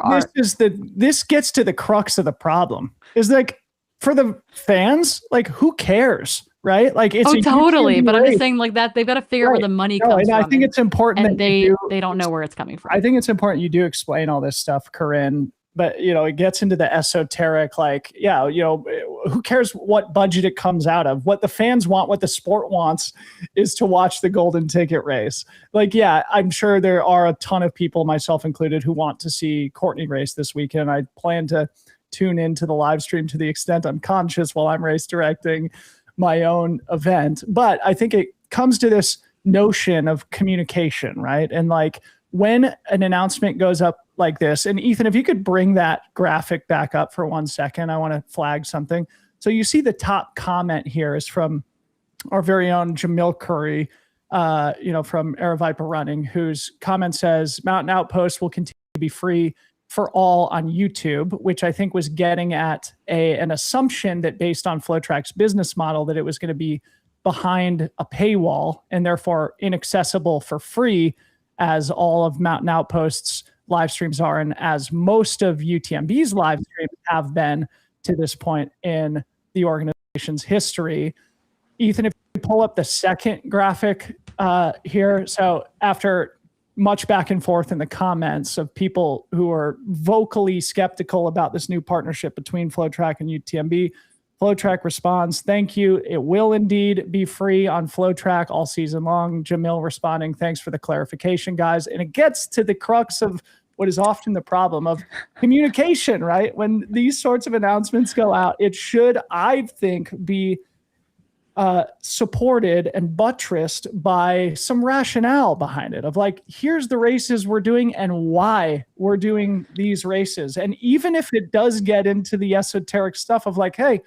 this gets to the crux of the problem. Is like for the fans, like who cares? Right? Like it's totally. But I'm just saying like that they've got to figure out where the money comes from. I think it's important that they don't know where it's coming from. I think it's important you do explain all this stuff, Corrine, but it gets into the esoteric, like, who cares what budget it comes out of? What the fans want, what the sport wants, is to watch the Golden Ticket race. Like, yeah, I'm sure there are a ton of people, myself included, who want to see Courtney race this weekend. I plan to tune into the live stream to the extent I'm conscious while I'm race directing my own event. But I think it comes to this notion of communication, right? And like, when an announcement goes up like this, and Ethan, if you could bring that graphic back up for 1 second, I want to flag something. So you see the top comment here is from our very own Jamil Curry, from AeroViper Running, whose comment says, Mountain Outpost will continue to be free for all on YouTube, which I think was getting at an assumption that based on FloTrack's business model, that it was going to be behind a paywall and therefore inaccessible for free, as all of Mountain Outpost's live streams are, and as most of UTMB's live streams have been to this point in the organization's history. Ethan, if you pull up the second graphic here. So after much back and forth in the comments of people who are vocally skeptical about this new partnership between FloTrack and UTMB, FloTrack responds, thank you. It will indeed be free on FloTrack all season long. Jamil responding, thanks for the clarification, guys. And it gets to the crux of what is often the problem of communication, right? When these sorts of announcements go out, it should, I think, be supported and buttressed by some rationale behind it of like, here's the races we're doing and why we're doing these races. And even if it does get into the esoteric stuff of like, hey,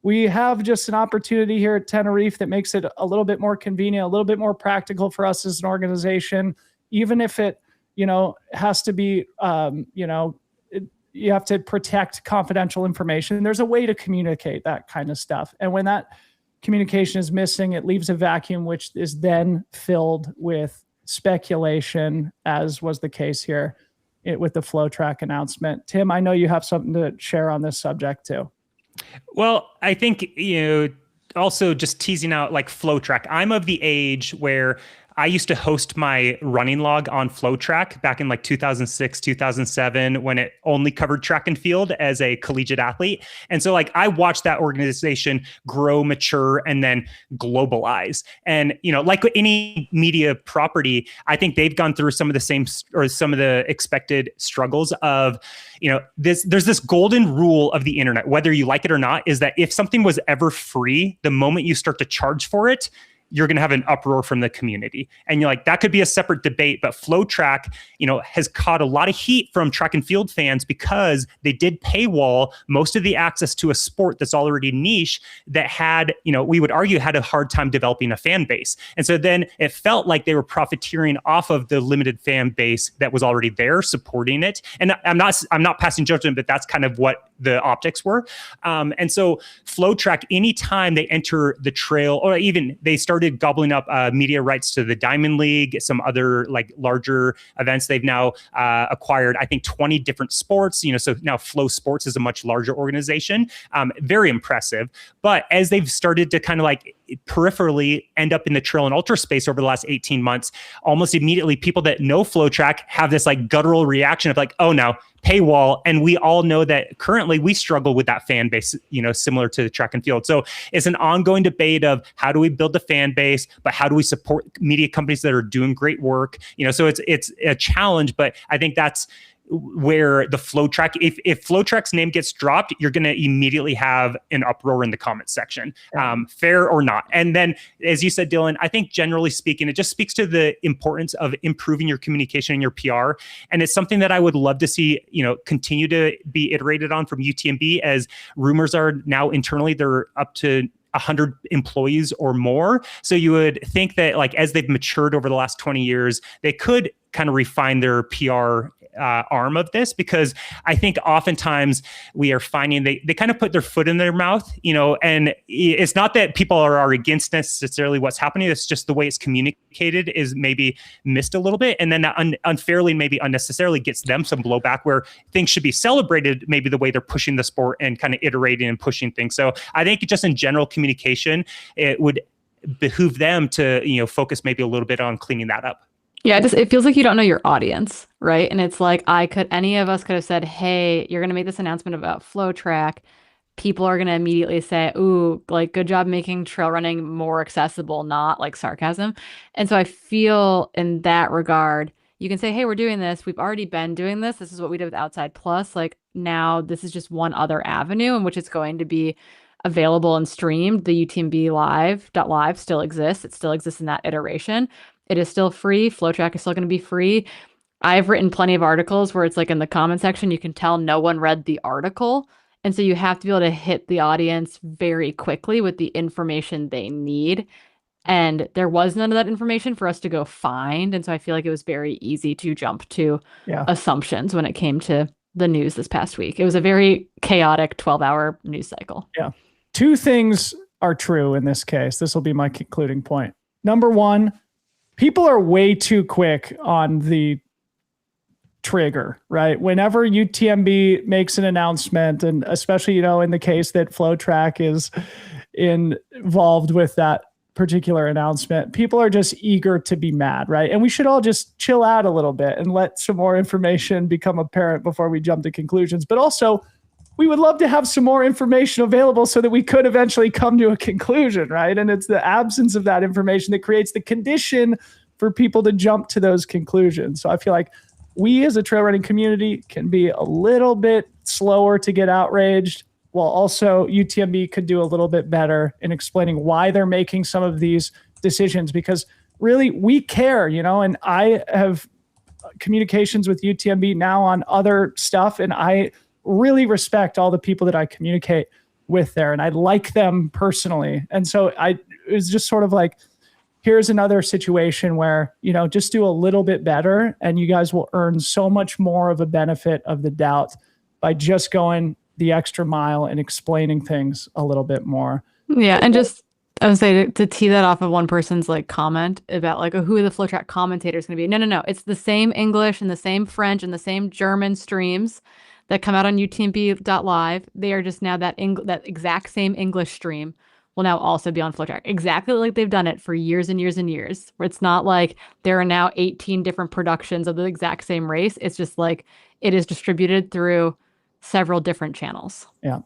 we have just an opportunity here at Tenerife that makes it a little bit more convenient, a little bit more practical for us as an organization, even if it, has to be, you have to protect confidential information. There's a way to communicate that kind of stuff. And when that communication is missing, it leaves a vacuum, which is then filled with speculation, as was the case here with the FloTrack announcement. Tim, I know you have something to share on this subject too. Well, I think, also just teasing out like FloTrack. I'm of the age where I used to host my running log on FloTrack back in like 2006, 2007, when it only covered track and field as a collegiate athlete. And so like I watched that organization grow, mature, and then globalize. And, like any media property, I think they've gone through some of the same or some of the expected struggles of, there's this golden rule of the internet, whether you like it or not, is that if something was ever free, the moment you start to charge for it, you're going to have an uproar from the community. And you're like, that could be a separate debate, but FloTrack, has caught a lot of heat from track and field fans because they did paywall most of the access to a sport that's already niche that had, we would argue had a hard time developing a fan base. And so then it felt like they were profiteering off of the limited fan base that was already there supporting it. And I'm not passing judgment, but that's kind of what the optics were. And so FloTrack, anytime they enter the trail, or even they started gobbling up media rights to the Diamond League, some other like larger events. They've now acquired, I think, 20 different sports. So now Flow Sports is a much larger organization. Very impressive. But as they've started to kind of like peripherally end up in the trail and ultra space over the last 18 months, almost immediately people that know FloTrack have this like guttural reaction of like, oh, no, paywall. And we all know that currently we struggle with that fan base, similar to the track and field. So it's an ongoing debate of how do we build the fan base, but how do we support media companies that are doing great work? So it's a challenge, but I think that's where the FloTrack, if FloTrack's name gets dropped, you're going to immediately have an uproar in the comment section, fair or not. And then, as you said, Dylan, I think generally speaking, it just speaks to the importance of improving your communication and your PR. And it's something that I would love to see, continue to be iterated on from UTMB, as rumors are now internally, they're up to 100 employees or more. So you would think that like as they've matured over the last 20 years, they could kind of refine their PR arm of this, because I think oftentimes we are finding they kind of put their foot in their mouth, and it's not that people are against necessarily what's happening. It's just the way it's communicated is maybe missed a little bit. And then that unfairly, maybe unnecessarily gets them some blowback where things should be celebrated, maybe the way they're pushing the sport and kind of iterating and pushing things. So I think just in general communication, it would behoove them to, focus maybe a little bit on cleaning that up. Yeah, it feels like you don't know your audience, right? And it's like any of us could have said, "Hey, you're going to make this announcement about FloTrack." People are going to immediately say, "Ooh, like good job making trail running more accessible," not like sarcasm. And so I feel in that regard, you can say, "Hey, we're doing this. We've already been doing this. This is what we did with Outside Plus. Like now this is just one other avenue in which it's going to be available and streamed. The UTMB live still exists. It still exists in that iteration. It is still free. FloTrack is still going to be free. I've written plenty of articles where it's like in the comment section, you can tell no one read the article. And so you have to be able to hit the audience very quickly with the information they need. And there was none of that information for us to go find. And so I feel like it was very easy to jump to assumptions when it came to the news this past week. It was a very chaotic 12-hour news cycle. Yeah. Two things are true in this case. This will be my concluding point. Number one, people are way too quick on the trigger, right? Whenever UTMB makes an announcement, and especially, in the case that FloTrack is involved with that particular announcement, people are just eager to be mad, right? And we should all just chill out a little bit and let some more information become apparent before we jump to conclusions. But also, we would love to have some more information available so that we could eventually come to a conclusion, right? And it's the absence of that information that creates the condition for people to jump to those conclusions. So I feel like we as a trail running community can be a little bit slower to get outraged, while also UTMB could do a little bit better in explaining why they're making some of these decisions, because really we care, and I have communications with UTMB now on other stuff, and I really respect all the people that I communicate with there, and I like them personally. And so it was just sort of like, here's another situation where, just do a little bit better and you guys will earn so much more of a benefit of the doubt by just going the extra mile and explaining things a little bit more. Yeah. And just, I would say to tee that off of one person's like comment about like who the FloTrack commentator is going to be. No. It's the same English and the same French and the same German streams that come out on UTMB.live. They are just now that exact same English stream will now also be on FloTrack, exactly like they've done it for years and years and years, where it's not like there are now 18 different productions of the exact same race. It's just like it is distributed through several different channels. Yeah.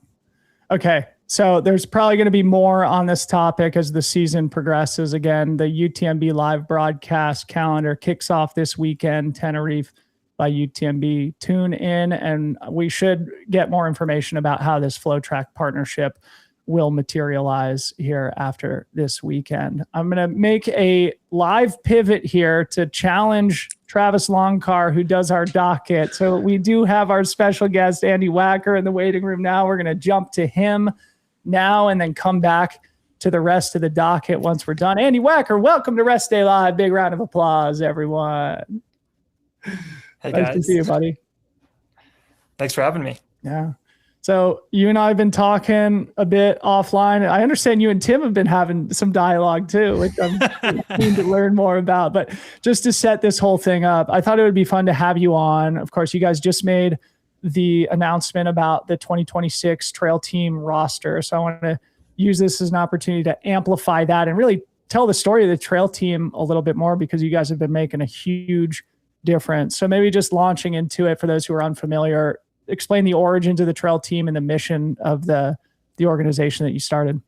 Okay. So there's probably going to be more on this topic as the season progresses. Again, the UTMB live broadcast calendar kicks off this weekend, Tenerife by UTMB. Tune in, and we should get more information about how this FloTrack partnership will materialize here after this weekend. I'm going to make a live pivot here to challenge Travis Longcar, who does our docket. So we do have our special guest, Andy Wacker, in the waiting room now. We're going to jump to him now and then come back to the rest of the docket once we're done. Andy Wacker, welcome to Rest Day Live. Big round of applause, everyone. Hey, nice guys. to see you, buddy. Thanks for having me. Yeah. So you and I have been talking a bit offline. I understand you and Tim have been having some dialogue too, which I'm keen to learn more about. But just to set this whole thing up, I thought it would be fun to have you on. Of course, you guys just made the announcement about the 2026 trail team roster. So I want to use this as an opportunity to amplify that and really tell the story of the trail team a little bit more, because you guys have been making a huge difference. So maybe just launching into it for those who are unfamiliar, explain the origins of the trail team and the mission of the organization that you started.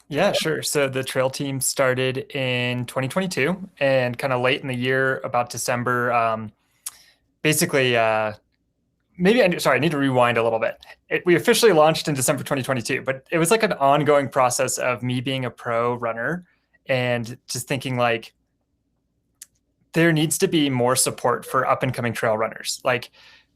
Yeah, sure. So the trail team started in 2022 and kind of late in the year, about December. I need to rewind a little bit. We officially launched in December 2022, but it was like an ongoing process of me being a pro runner and just thinking like, there needs to be more support for up and coming trail runners. Like,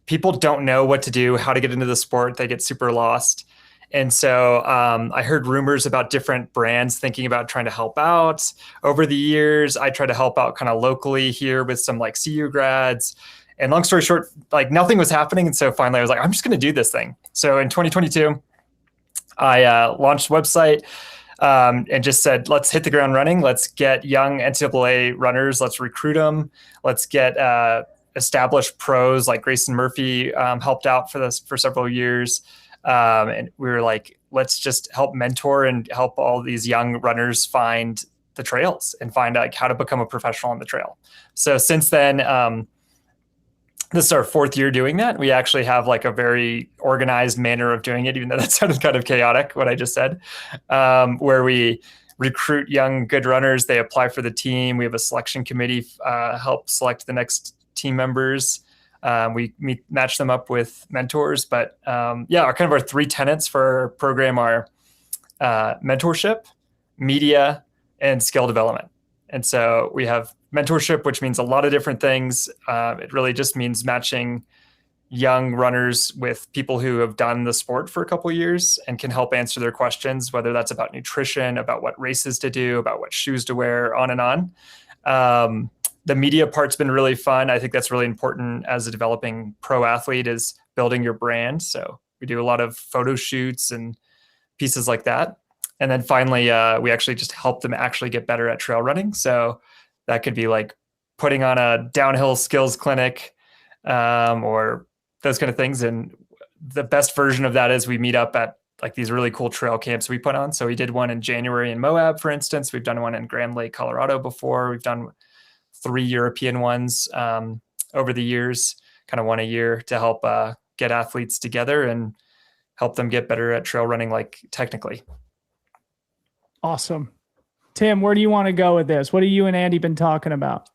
people don't know what to do, how to get into the sport. They get super lost. And so I heard rumors about different brands thinking about trying to help out. Over the years, I tried to help out kind of locally here with some like CU grads. And long story short, like nothing was happening. And so finally I was like, I'm just going to do this thing. So in 2022, I launched a website and just said, let's hit the ground running. Let's get young NCAA runners. Let's recruit them. Let's get established pros like Grayson Murphy helped out for several years. And we were like, let's just help mentor and help all these young runners find the trails and find like how to become a professional on the trail. So since then, this is our 4th year doing that. We actually have like a very organized manner of doing it, even though that sounded kind of chaotic, what I just said, where we recruit young, good runners. They apply for the team. We have a selection committee, help select the next team members. We match them up with mentors. But our 3 tenets for our program are mentorship, media, and skill development. And so we have mentorship, which means a lot of different things. It really just means matching young runners with people who have done the sport for a couple of years and can help answer their questions, whether that's about nutrition, about what races to do, about what shoes to wear, on and on. The media part's been really fun. I think that's really important as a developing pro athlete, is building your brand. So we do a lot of photo shoots and pieces like that. And then finally, we actually just help them actually get better at trail running. So that could be like putting on a downhill skills clinic, or those kind of things. And the best version of that is we meet up at like these really cool trail camps we put on. So we did one in January in Moab, for instance. We've done one in Grand Lake, Colorado before. We've done 3 European ones over the years, kind of one a year, to help get athletes together and help them get better at trail running, like technically. Awesome. Tim, where do you want to go with this? What have you and Andy been talking about?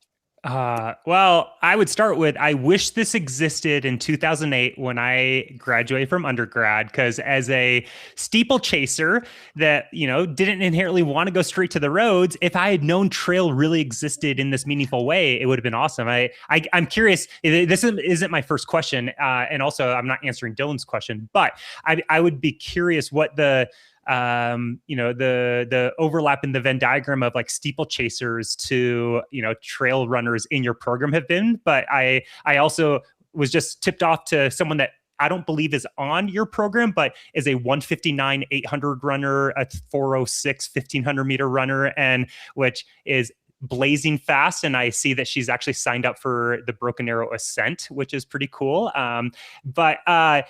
Well, I would start with, I wish this existed in 2008 when I graduated from undergrad, because as a steeplechaser that, didn't inherently want to go straight to the roads, if I had known trail really existed in this meaningful way, it would have been awesome. I'm curious, this isn't my first question. And also I'm not answering Dylan's question, but I would be curious what the overlap in the Venn diagram of like steeplechasers to, trail runners in your program have been. But I also was just tipped off to someone that I don't believe is on your program, but is a 159, 800 runner, a 406, 1500 meter runner, and which is blazing fast. And I see that she's actually signed up for the Broken Arrow Ascent, which is pretty cool. I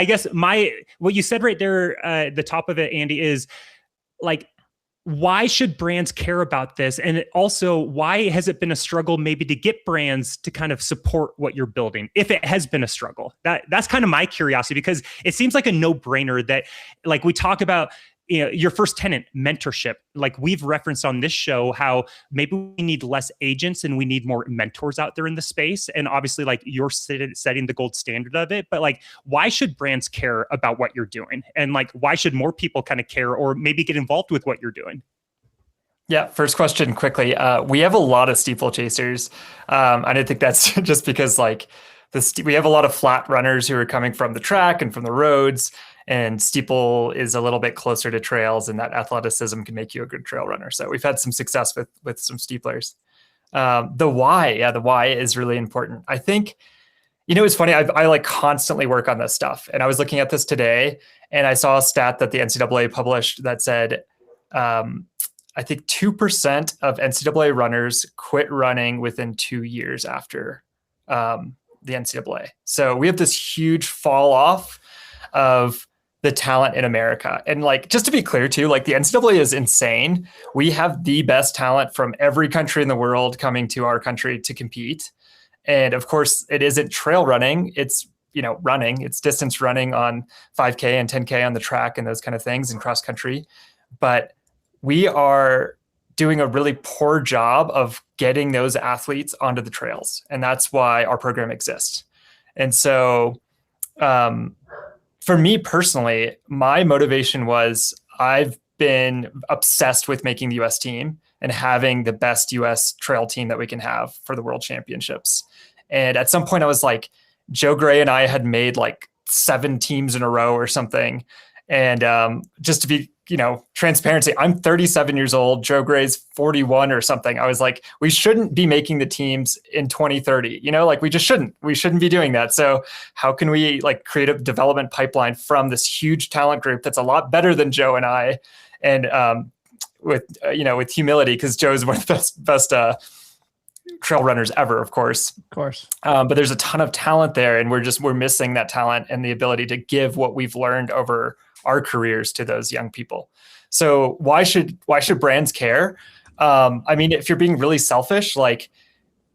guess what you said right there at the top of it, Andy, is like, why should brands care about this? And also, why has it been a struggle maybe to get brands to kind of support what you're building, if it has been a struggle? That's kind of my curiosity, because it seems like a no-brainer that, like, we talk about, your first tenet, mentorship. Like we've referenced on this show how maybe we need less agents and we need more mentors out there in the space. And obviously, like, you're setting the gold standard of it. But like, why should brands care about what you're doing? And like, why should more people kind of care or maybe get involved with what you're doing? Yeah, first question quickly. We have a lot of steeplechasers. I don't think that's just because like we have a lot of flat runners who are coming from the track and from the roads. And steeple is a little bit closer to trails, and that athleticism can make you a good trail runner. So we've had some success with some steeplers. The why is really important. I think, it's funny. I like constantly work on this stuff, and I was looking at this today, and I saw a stat that the NCAA published that said, I think 2% of NCAA runners quit running within 2 years after the NCAA. So we have this huge fall off of the talent in America. And like, just to be clear too, like the NCAA is insane. We have the best talent from every country in the world coming to our country to compete. And of course it isn't trail running. It's, running, it's distance running on 5K and 10K on the track and those kind of things, and cross country. But we are doing a really poor job of getting those athletes onto the trails. And that's why our program exists. And so, for me personally, my motivation was I've been obsessed with making the US team and having the best US trail team that we can have for the World Championships. And at some point I was like, Joe Gray and I had made like 7 teams in a row or something. And just to be, transparency, I'm 37 years old. Joe Gray's 41 or something. I was like, we shouldn't be making the teams in 2030. We just shouldn't. We shouldn't be doing that. So how can we like create a development pipeline from this huge talent group that's a lot better than Joe and I, and with humility, because Joe's one of the best trail runners ever, of course. But there's a ton of talent there, and we're missing that talent and the ability to give what we've learned over our careers to those young people. So why should brands care? I mean, if you're being really selfish, like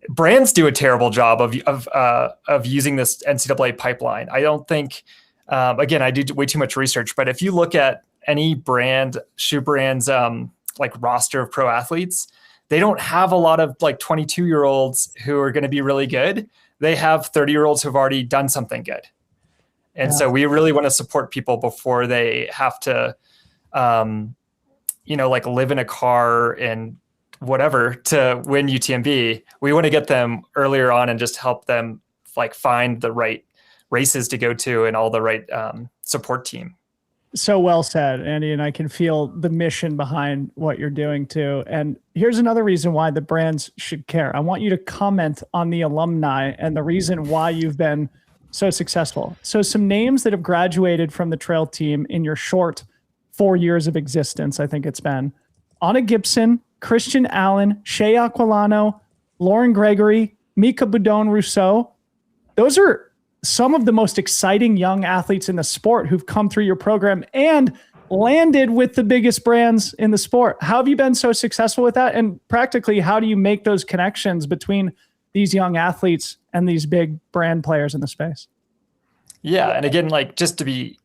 brands do a terrible job of using this NCAA pipeline. I don't think, again, I do way too much research, but if you look at any brand, shoe brands, like roster of pro athletes, they don't have a lot of like 22-year-olds who are going to be really good. They have 30-year-olds who've already done something good. And so we really want to support people before they have to, like live in a car and whatever to win UTMB. We want to get them earlier on and just help them like find the right races to go to and all the right support team. So well said, Andy, and I can feel the mission behind what you're doing too. And here's another reason why the brands should care. I want you to comment on the alumni and the reason why you've been so successful. So some names that have graduated from the trail team in your short 4 years of existence, I think it's been. Anna Gibson, Christian Allen, Shea Aquilano, Lauren Gregory, Mika Boudon-Rousseau. Those are some of the most exciting young athletes in the sport who've come through your program and landed with the biggest brands in the sport. How have you been so successful with that? And practically, how do you make those connections between these young athletes and these big brand players in the space? Yeah. And again, like just to be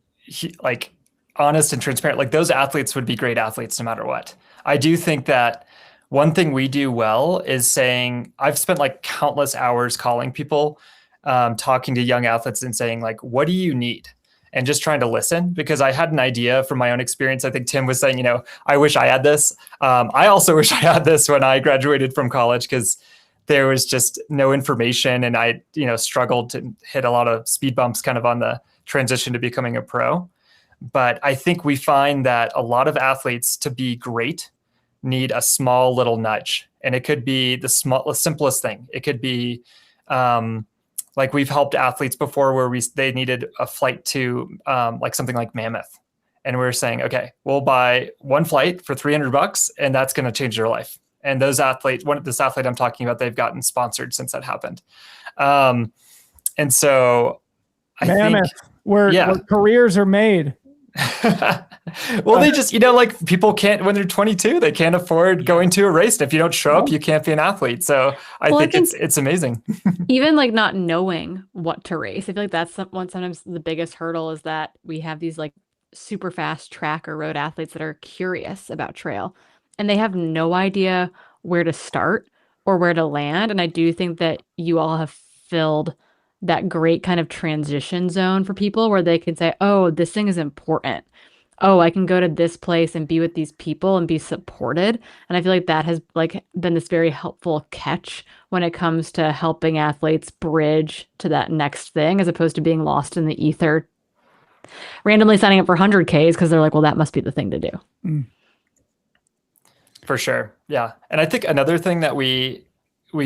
like honest and transparent, like those athletes would be great athletes no matter what. I do think that one thing we do well is saying, I've spent like countless hours calling people, talking to young athletes and saying like, what do you need? And just trying to listen, because I had an idea from my own experience. I think Tim was saying, I wish I had this. I also wish I had this when I graduated from college, because there was just no information. And I, struggled to hit a lot of speed bumps kind of on the transition to becoming a pro. But I think we find that a lot of athletes, to be great, need a small little nudge. And it could be the simplest thing. It could be, like we've helped athletes before where they needed a flight to like something like Mammoth. And we were saying, okay, we'll buy one flight for $300 and that's going to change their life. And those athletes, this athlete I'm talking about, they've gotten sponsored since that happened. And so I Mammoth, think where careers are made. Well, they just, like people can't, when they're 22, they can't afford going to a race. And if you don't show up, you can't be an athlete. So I think it's amazing. Even like not knowing what to race. I feel like that's sometimes the biggest hurdle, is that we have these like super fast track or road athletes that are curious about trail and they have no idea where to start or where to land. And I do think that you all have filled that great kind of transition zone for people where they can say, oh, this thing is important. Oh, I can go to this place and be with these people and be supported. And I feel like that has like been this very helpful catch when it comes to helping athletes bridge to that next thing, as opposed to being lost in the ether, randomly signing up for 100Ks because they're like, well, that must be the thing to do. For sure. Yeah. And I think another thing that we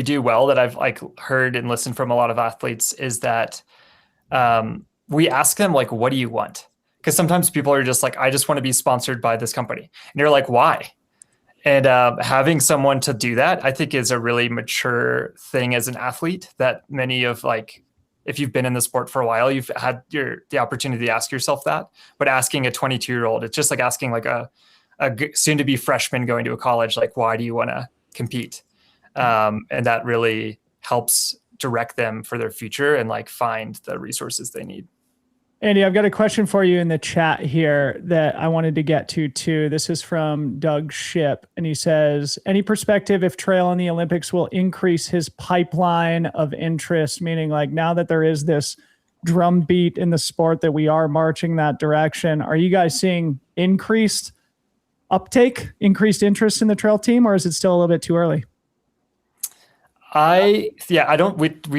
do well that I've like heard and listened from a lot of athletes is that we ask them like, what do you want? Because sometimes people are just like, I just want to be sponsored by this company. And you're like, why? And having someone to do that, I think is a really mature thing as an athlete, that many of like, if you've been in the sport for a while, you've had the opportunity to ask yourself that. But asking a 22-year-old, it's just like asking like a soon to be freshman going to a college, like, why do you want to compete? And that really helps direct them for their future and like find the resources they need. Andy, I've got a question for you in the chat here that I wanted to get to too. This is from Doug Ship, and he says, any perspective if trail in the Olympics will increase his pipeline of interest? Meaning like now that there is this drumbeat in the sport that we are marching that direction, are you guys seeing increased uptake, increased interest in the trail team, or is it still a little bit too early? We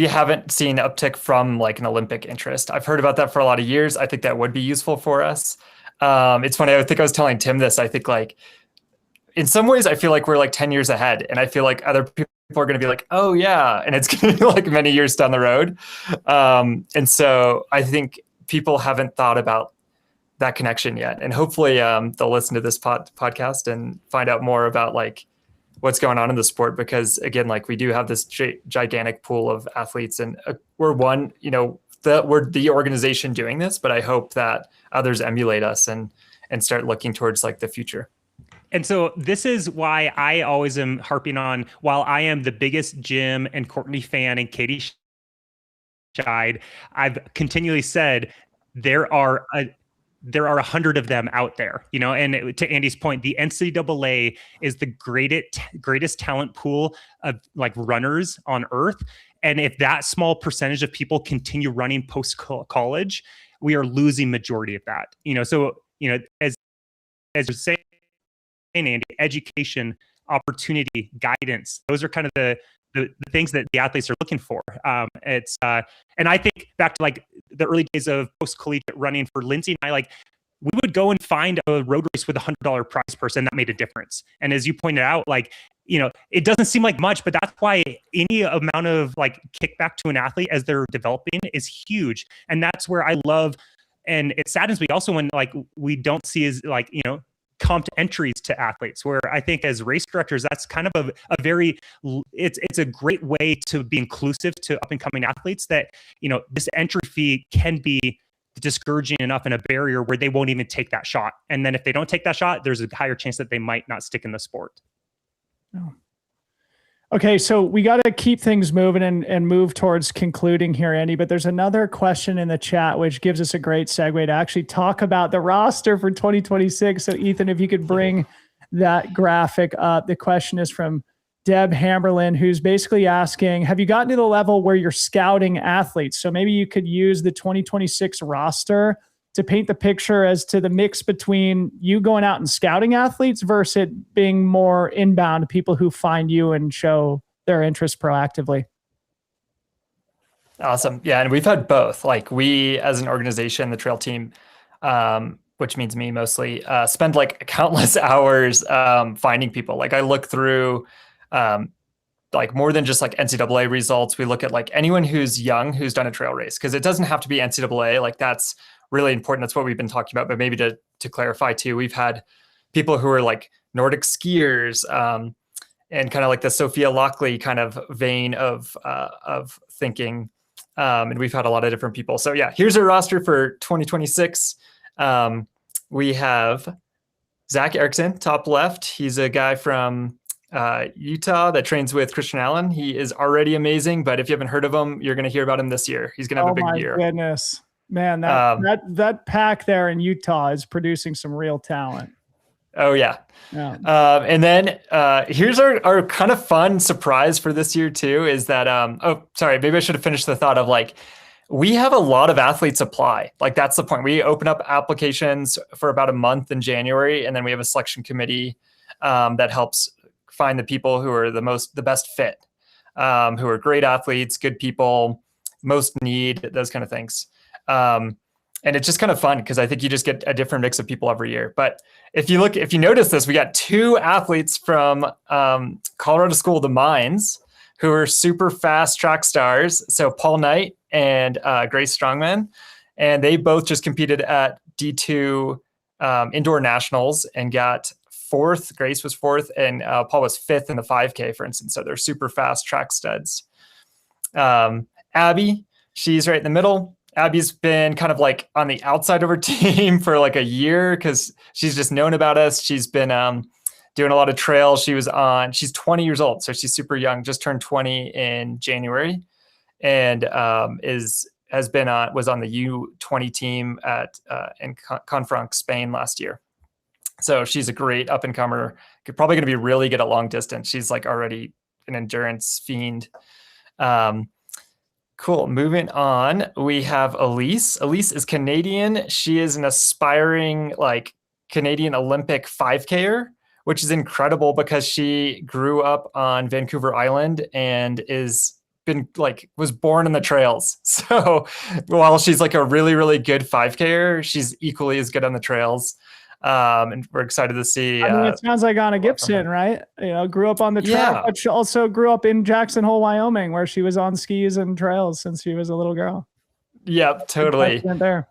haven't seen uptick from like an Olympic interest. I've heard about that for a lot of years. I think that would be useful for us. It's funny. I think I was telling Tim this. I think like in some ways I feel like we're like 10 years ahead, and I feel like other people are going to be like, oh yeah. And it's going to be like many years down the road. And so I think people haven't thought about that connection yet. And hopefully they'll listen to this podcast and find out more about like what's going on in the sport, because again, like we do have this gigantic pool of athletes, and we're the organization doing this, but I hope that others emulate us and start looking towards like the future. And so this is why I always am harping on, while I am the biggest Jim and Courtney fan and Katie Scheid, I've continually said there are 100 of them out there, you know, and to Andy's point, the NCAA is the greatest talent pool of like runners on earth. And if that small percentage of people continue running post college, we are losing majority of that, you know. So, you know, as you're saying, Andy, education, opportunity, guidance, those are kind of the things that the athletes are looking for. And I think back to like the early days of post-collegiate running for Lindsay and I, like we would go and find a road race with $100 prize purse, and that made a difference. And as you pointed out, like, you know, it doesn't seem like much, but that's why any amount of like kickback to an athlete as they're developing is huge. And that's where I love, and it saddens me also when like we don't see as like, you know, comp entries to athletes, where I think as race directors, that's kind of a very, it's a great way to be inclusive to up and coming athletes, that, you know, this entry fee can be discouraging enough and a barrier where they won't even take that shot. And then if they don't take that shot, there's a higher chance that they might not stick in the sport. Oh. Okay, so we got to keep things moving and move towards concluding here, Andy, but there's another question in the chat which gives us a great segue to actually talk about the roster for 2026. So Ethan, if you could bring that graphic up. The question is from Deb Hamberlin, who's basically asking, have you gotten to the level where you're scouting athletes? So maybe you could use the 2026 roster to paint the picture as to the mix between you going out and scouting athletes versus it being more inbound, people who find you and show their interest proactively. Awesome. Yeah. And we've had both. Like we, as an organization, the trail team, which means me mostly, spend like countless hours finding people. Like I look through like more than just like NCAA results. We look at like anyone who's young, who's done a trail race, because it doesn't have to be NCAA. Like that's really important. That's what we've been talking about. But maybe to clarify too, we've had people who are like Nordic skiers and kind of like the Sophia Lockley kind of vein of thinking. And we've had a lot of different people. So yeah, here's our roster for 2026. We have Zach Erickson, top left. He's a guy from Utah that trains with Christian Allen. He is already amazing, but if you haven't heard of him, you're going to hear about him this year. He's going to have a big year. Oh my goodness. Man, that pack there in Utah is producing some real talent. Oh yeah. Yeah. And then here's our kind of fun surprise for this year too, is that, oh, sorry, maybe I should have finished the thought of like, we have a lot of athletes apply. Like that's the point. We open up applications for about a month in January, and then we have a selection committee that helps find the people who are the best fit, who are great athletes, good people, most need, those kind of things. And it's just kind of fun because I think you just get a different mix of people every year. But if you notice this, we got 2 athletes from Colorado School of the Mines who are super fast track stars. So Paul Knight and Grace Strongman, and they both just competed at D2 indoor nationals and got 4th. Grace was 4th, and Paul was 5th in the 5K, for instance. So they're super fast track studs. Abby, she's right in the middle. Abby's been kind of like on the outside of her team for like a year because she's just known about us. She's been doing a lot of trails. She's 20 years old, so she's super young, just turned 20 in January, and was on the U20 team in Confranc, Spain last year. So she's a great up and comer. Probably going to be really good at long distance. She's like already an endurance fiend. Cool. Moving on, we have Elise. Elise is Canadian. She is an aspiring like Canadian Olympic 5Ker, which is incredible because she grew up on Vancouver Island and was born in the trails. So while she's like a really, really good 5Ker, she's equally as good on the trails. And we're excited to see. I mean, it sounds like Anna Gibson, right? You know, grew up on the track, but she also grew up in Jackson Hole, Wyoming, where she was on skis and trails since she was a little girl. Yep, totally. There.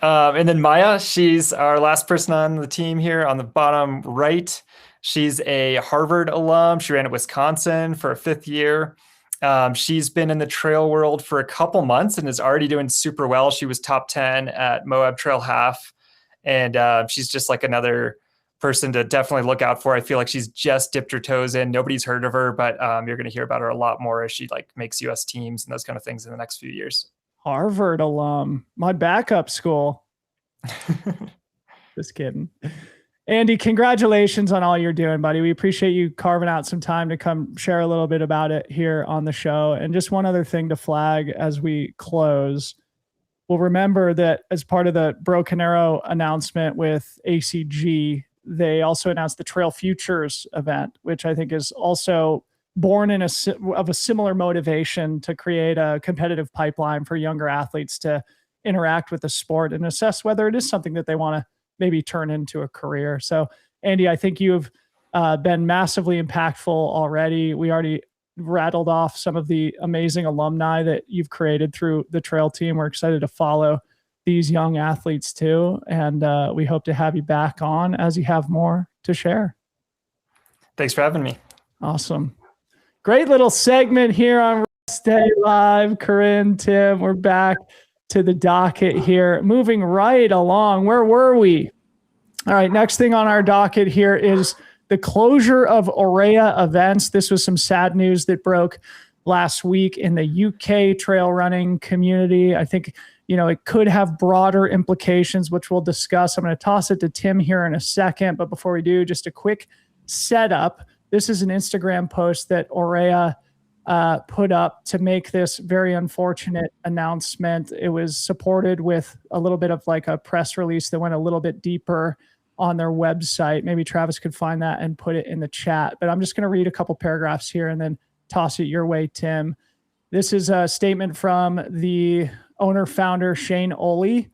And then Maya, she's our last person on the team here on the bottom right. She's a Harvard alum. She ran at Wisconsin for a 5th year. She's been in the trail world for a couple months and is already doing super well. She was top 10 at Moab Trail Half. And she's just like another person to definitely look out for. I feel like she's just dipped her toes in. Nobody's heard of her, but you're going to hear about her a lot more as she like makes US teams and those kind of things in the next few years. Harvard alum, my backup school. Just kidding. Andy, congratulations on all you're doing, buddy. We appreciate you carving out some time to come share a little bit about it here on the show. And just one other thing to flag as we close. We'll remember that as part of the Broken Arrow announcement with ACG, they also announced the Trail Futures event, which I think is also born in of a similar motivation to create a competitive pipeline for younger athletes to interact with the sport and assess whether it is something that they want to maybe turn into a career. So, Andy, I think you've been massively impactful already. We already rattled off some of the amazing alumni that you've created through the trail team. We're excited to follow these young athletes too. And we hope to have you back on as you have more to share. Thanks for having me. Awesome. Great little segment here on Rest Day Live. Corrine, Tim, we're back to the docket here. Moving right along. Where were we? All right, next thing on our docket here is the closure of Aurea events. This was some sad news that broke last week in the UK trail running community. I think, it could have broader implications, which we'll discuss. I'm going to toss it to Tim here in a second. But before we do, just a quick setup. This is an Instagram post that Aurea put up to make this very unfortunate announcement. It was supported with a little bit of like a press release that went a little bit deeper on their website. Maybe Travis could find that and put it in the chat. But I'm just going to read a couple paragraphs here and then toss it your way, Tim. This is a statement from the owner-founder, Shane Oley.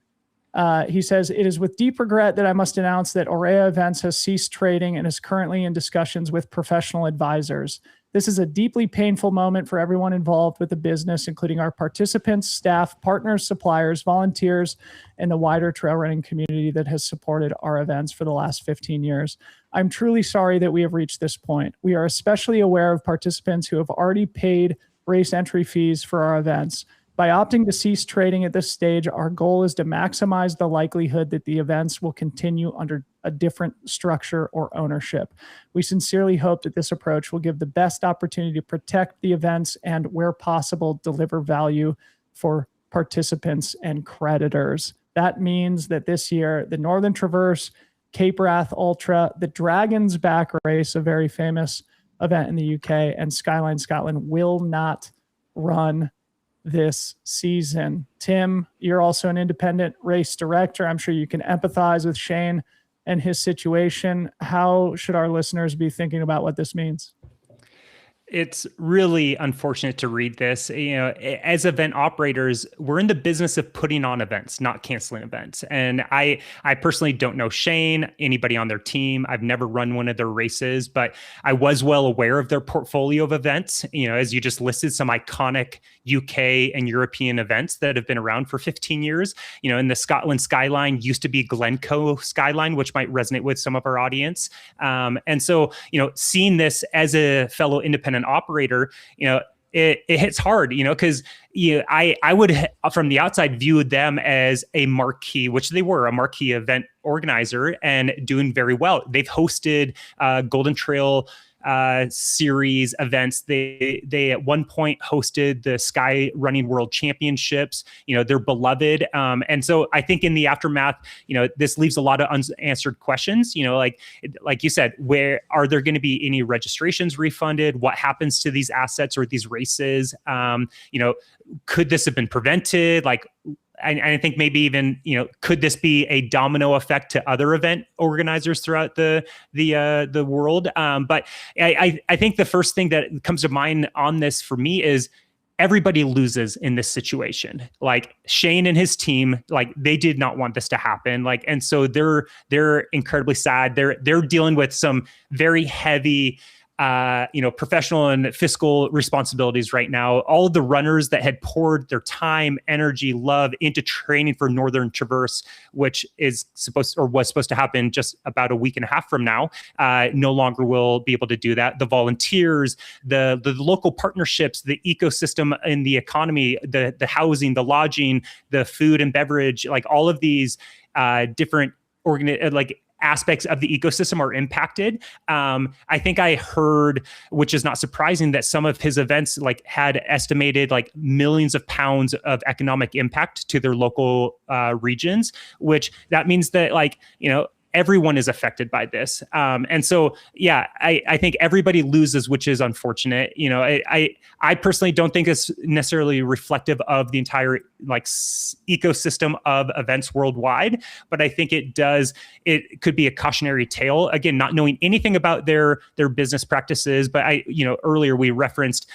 He says, "It is with deep regret that I must announce that Aurea Events has ceased trading and is currently in discussions with professional advisors. This is a deeply painful moment for everyone involved with the business, including our participants, staff, partners, suppliers, volunteers, and the wider trail running community that has supported our events for the last 15 years. I'm truly sorry that we have reached this point. We are especially aware of participants who have already paid race entry fees for our events. By opting to cease trading at this stage, our goal is to maximize the likelihood that the events will continue under a different structure or ownership. We sincerely hope that this approach will give the best opportunity to protect the events and, where possible, deliver value for participants and creditors." That means that this year, the Northern Traverse, Cape Wrath Ultra, the Dragon's Back Race, a very famous event in the UK, and Skyline Scotland will not run this season. Tim, you're also an independent race director. I'm sure you can empathize with Shane and his situation. How should our listeners be thinking about what this means? It's really unfortunate to read this. As event operators, we're in the business of putting on events, not canceling events. And I personally don't know Shane, anybody on their team. I've never run one of their races, but I was well aware of their portfolio of events. As you just listed, some iconic UK and European events that have been around for 15 years. In the Scotland Skyline used to be Glencoe Skyline, which might resonate with some of our audience. And so, seeing this as a fellow independent operator, it hits hard, because I would, from the outside, view them as a marquee, which they were, a marquee event organizer and doing very well. They've hosted Golden Trail series events. They at one point hosted the Sky Running World Championships. They're beloved. And so I think in the aftermath, this leaves a lot of unanswered questions. Like you said, where are there going to be any registrations refunded? What happens to these assets or these races? Could this have been prevented? I think maybe even, could this be a domino effect to other event organizers throughout the world? But I think the first thing that comes to mind on this for me is everybody loses in this situation. Like Shane and his team, they did not want this to happen. And so they're incredibly sad. They're dealing with some very heavy professional and fiscal responsibilities right now. All of the runners that had poured their time, energy, love into training for Northern Traverse, which was supposed to happen just about a week and a half from now, no longer will be able to do that. The volunteers, the local partnerships, the ecosystem in the economy, the housing, the lodging, the food and beverage, all of these different aspects of the ecosystem are impacted. I think I heard, which is not surprising, that some of his events like had estimated like millions of pounds of economic impact to their local regions, which that means that like, everyone is affected by this. And so, yeah, I think everybody loses, which is unfortunate. I personally don't think it's necessarily reflective of the entire like ecosystem of events worldwide, but I think it could be a cautionary tale. Again, not knowing anything about their business practices, but earlier we referenced,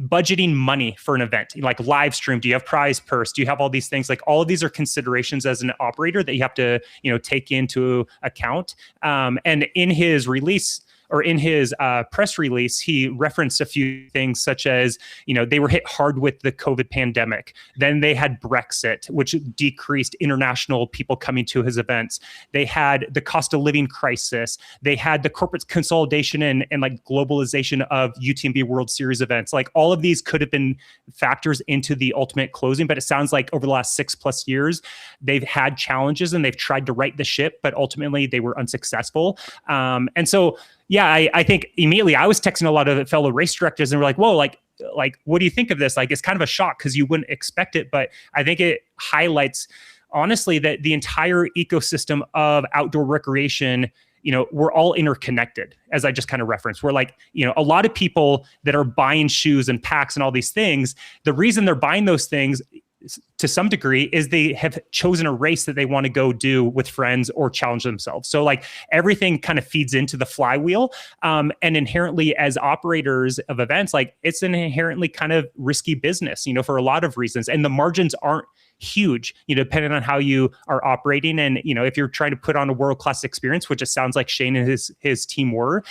budgeting money for an event, like live stream. Do you have prize purse? Do you have all these things? Like all of these are considerations as an operator that you have to, take into account. And in his release, or in his press release, he referenced a few things such as, they were hit hard with the COVID pandemic. Then they had Brexit, which decreased international people coming to his events. They had the cost of living crisis. They had the corporate consolidation and like globalization of UTMB World Series events. Like all of these could have been factors into the ultimate closing, but it sounds like over the last 6+ years, they've had challenges and they've tried to right the ship, but ultimately they were unsuccessful. And so, yeah, I think immediately I was texting a lot of fellow race directors and we're like, whoa, like, what do you think of this? Like, it's kind of a shock because you wouldn't expect it. But I think it highlights, honestly, that the entire ecosystem of outdoor recreation, we're all interconnected, as I just kind of referenced. We're like, a lot of people that are buying shoes and packs and all these things, the reason they're buying those things to some degree is they have chosen a race that they want to go do with friends or challenge themselves. So like everything kind of feeds into the flywheel. And inherently as operators of events, like it's an inherently kind of risky business, for a lot of reasons. And the margins aren't huge, depending on how you are operating. And, if you're trying to put on a world-class experience, which it sounds like Shane and his team were,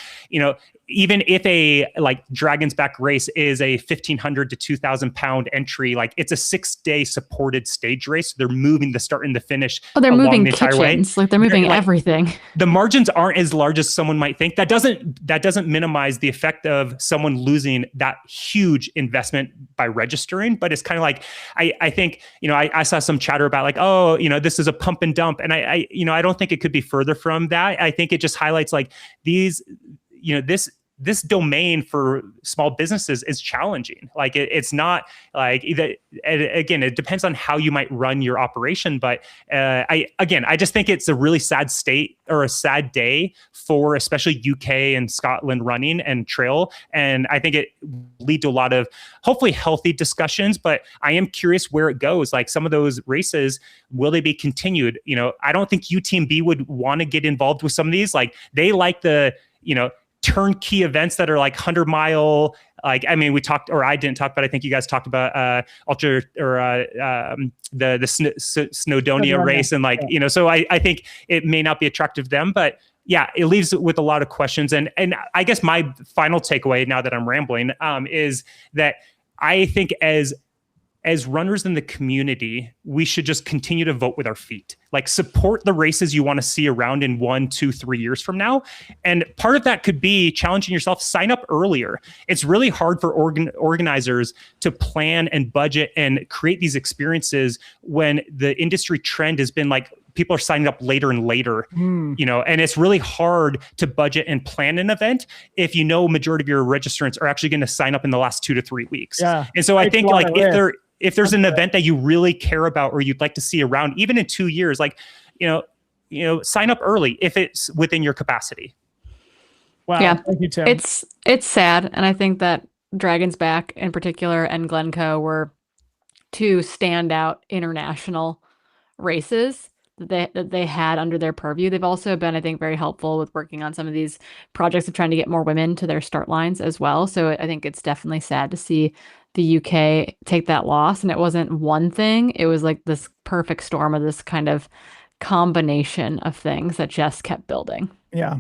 even if a like Dragon's Back race is a 1,500 to 2,000 pound entry, like it's a 6-day supported stage race. They're moving the start and the finish. Oh, they're moving the entire kitchens. Way. Like they're moving everything. The margins aren't as large as someone might think. That doesn't minimize the effect of someone losing that huge investment by registering. But it's kind of like, I think, I saw some chatter about like, oh, this is a pump and dump. And I don't think it could be further from that. I think it just highlights like these, this domain for small businesses is challenging. Like it's not like either, again, it depends on how you might run your operation. But I just think it's a really sad state or a sad day for especially UK and Scotland running and trail. And I think it lead to a lot of hopefully healthy discussions, but I am curious where it goes. Like some of those races, will they be continued? I don't think UTMB would want to get involved with some of these. Like they like the, turnkey events that are like 100-mile, like, I mean, we talked, or I didn't talk, but I think you guys talked about ultra or the Snowdonia race. And like, so I think it may not be attractive to them, but yeah, it leaves with a lot of questions. And I guess my final takeaway now that I'm rambling is that I think as runners in the community, we should just continue to vote with our feet. Like support the races you want to see around in 1, 2, 3 years from now. And part of that could be challenging yourself, sign up earlier. It's really hard for organizers to plan and budget and create these experiences when the industry trend has been like, people are signing up later and later, and it's really hard to budget and plan an event if majority of your registrants are actually going to sign up in the last 2 to 3 weeks. Yeah. And so I think like if there's an event that you really care about or you'd like to see around, even in 2 years, like, sign up early if it's within your capacity. Wow. Yeah. Thank you, Tim. It's sad. And I think that Dragon's Back in particular and Glencoe were two standout international races that they had under their purview. They've also been, I think, very helpful with working on some of these projects of trying to get more women to their start lines as well. So I think it's definitely sad to see the UK take that loss. And it wasn't one thing. It was like this perfect storm of this kind of combination of things that just kept building. Yeah.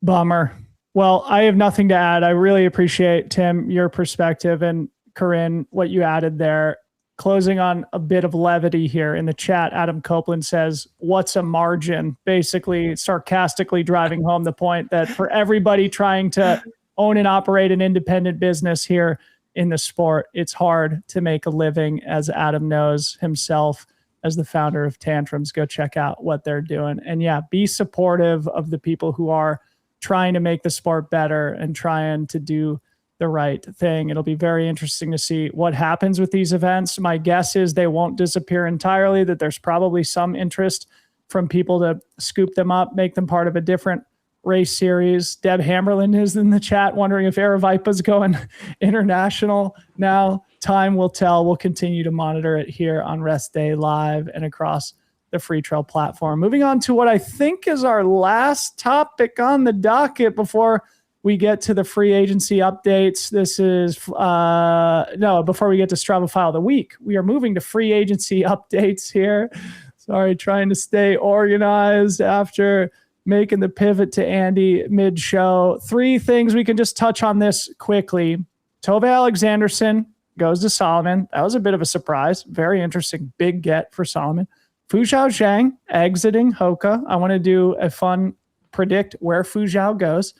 Bummer. Well, I have nothing to add. I really appreciate, Tim, your perspective, and Corrine, what you added there. Closing on a bit of levity here in the chat, Adam Copeland says, what's a margin? Basically sarcastically driving home the point that for everybody trying to own and operate an independent business here in the sport, it's hard to make a living, as Adam knows himself. as the founder of Tantrums. Go check out what they're doing. And yeah, be supportive of the people who are trying to make the sport better and trying to do the right thing. It'll be very interesting to see what happens with these events. My guess is they won't disappear entirely, that there's probably some interest from people to scoop them up, make them part of a different race series. Deb Hamberlin is in the chat wondering if Aravaipa's going international now. Time will tell. We'll continue to monitor it here on Rest Day Live and across the Freetrail platform. Moving on to what I think is our last topic on the docket before we get to the free agency updates. This is, before we get to Strava File of the Week, we are moving to free agency updates here. Sorry, trying to stay organized after making the pivot to Andy mid-show. 3 things we can just touch on this quickly. Tove Alexandersson goes to Salomon. That was a bit of a surprise. Very interesting. Big get for Salomon. Fuzhao Xiang exiting Hoka. I want to do a fun predict where Fuzhao goes.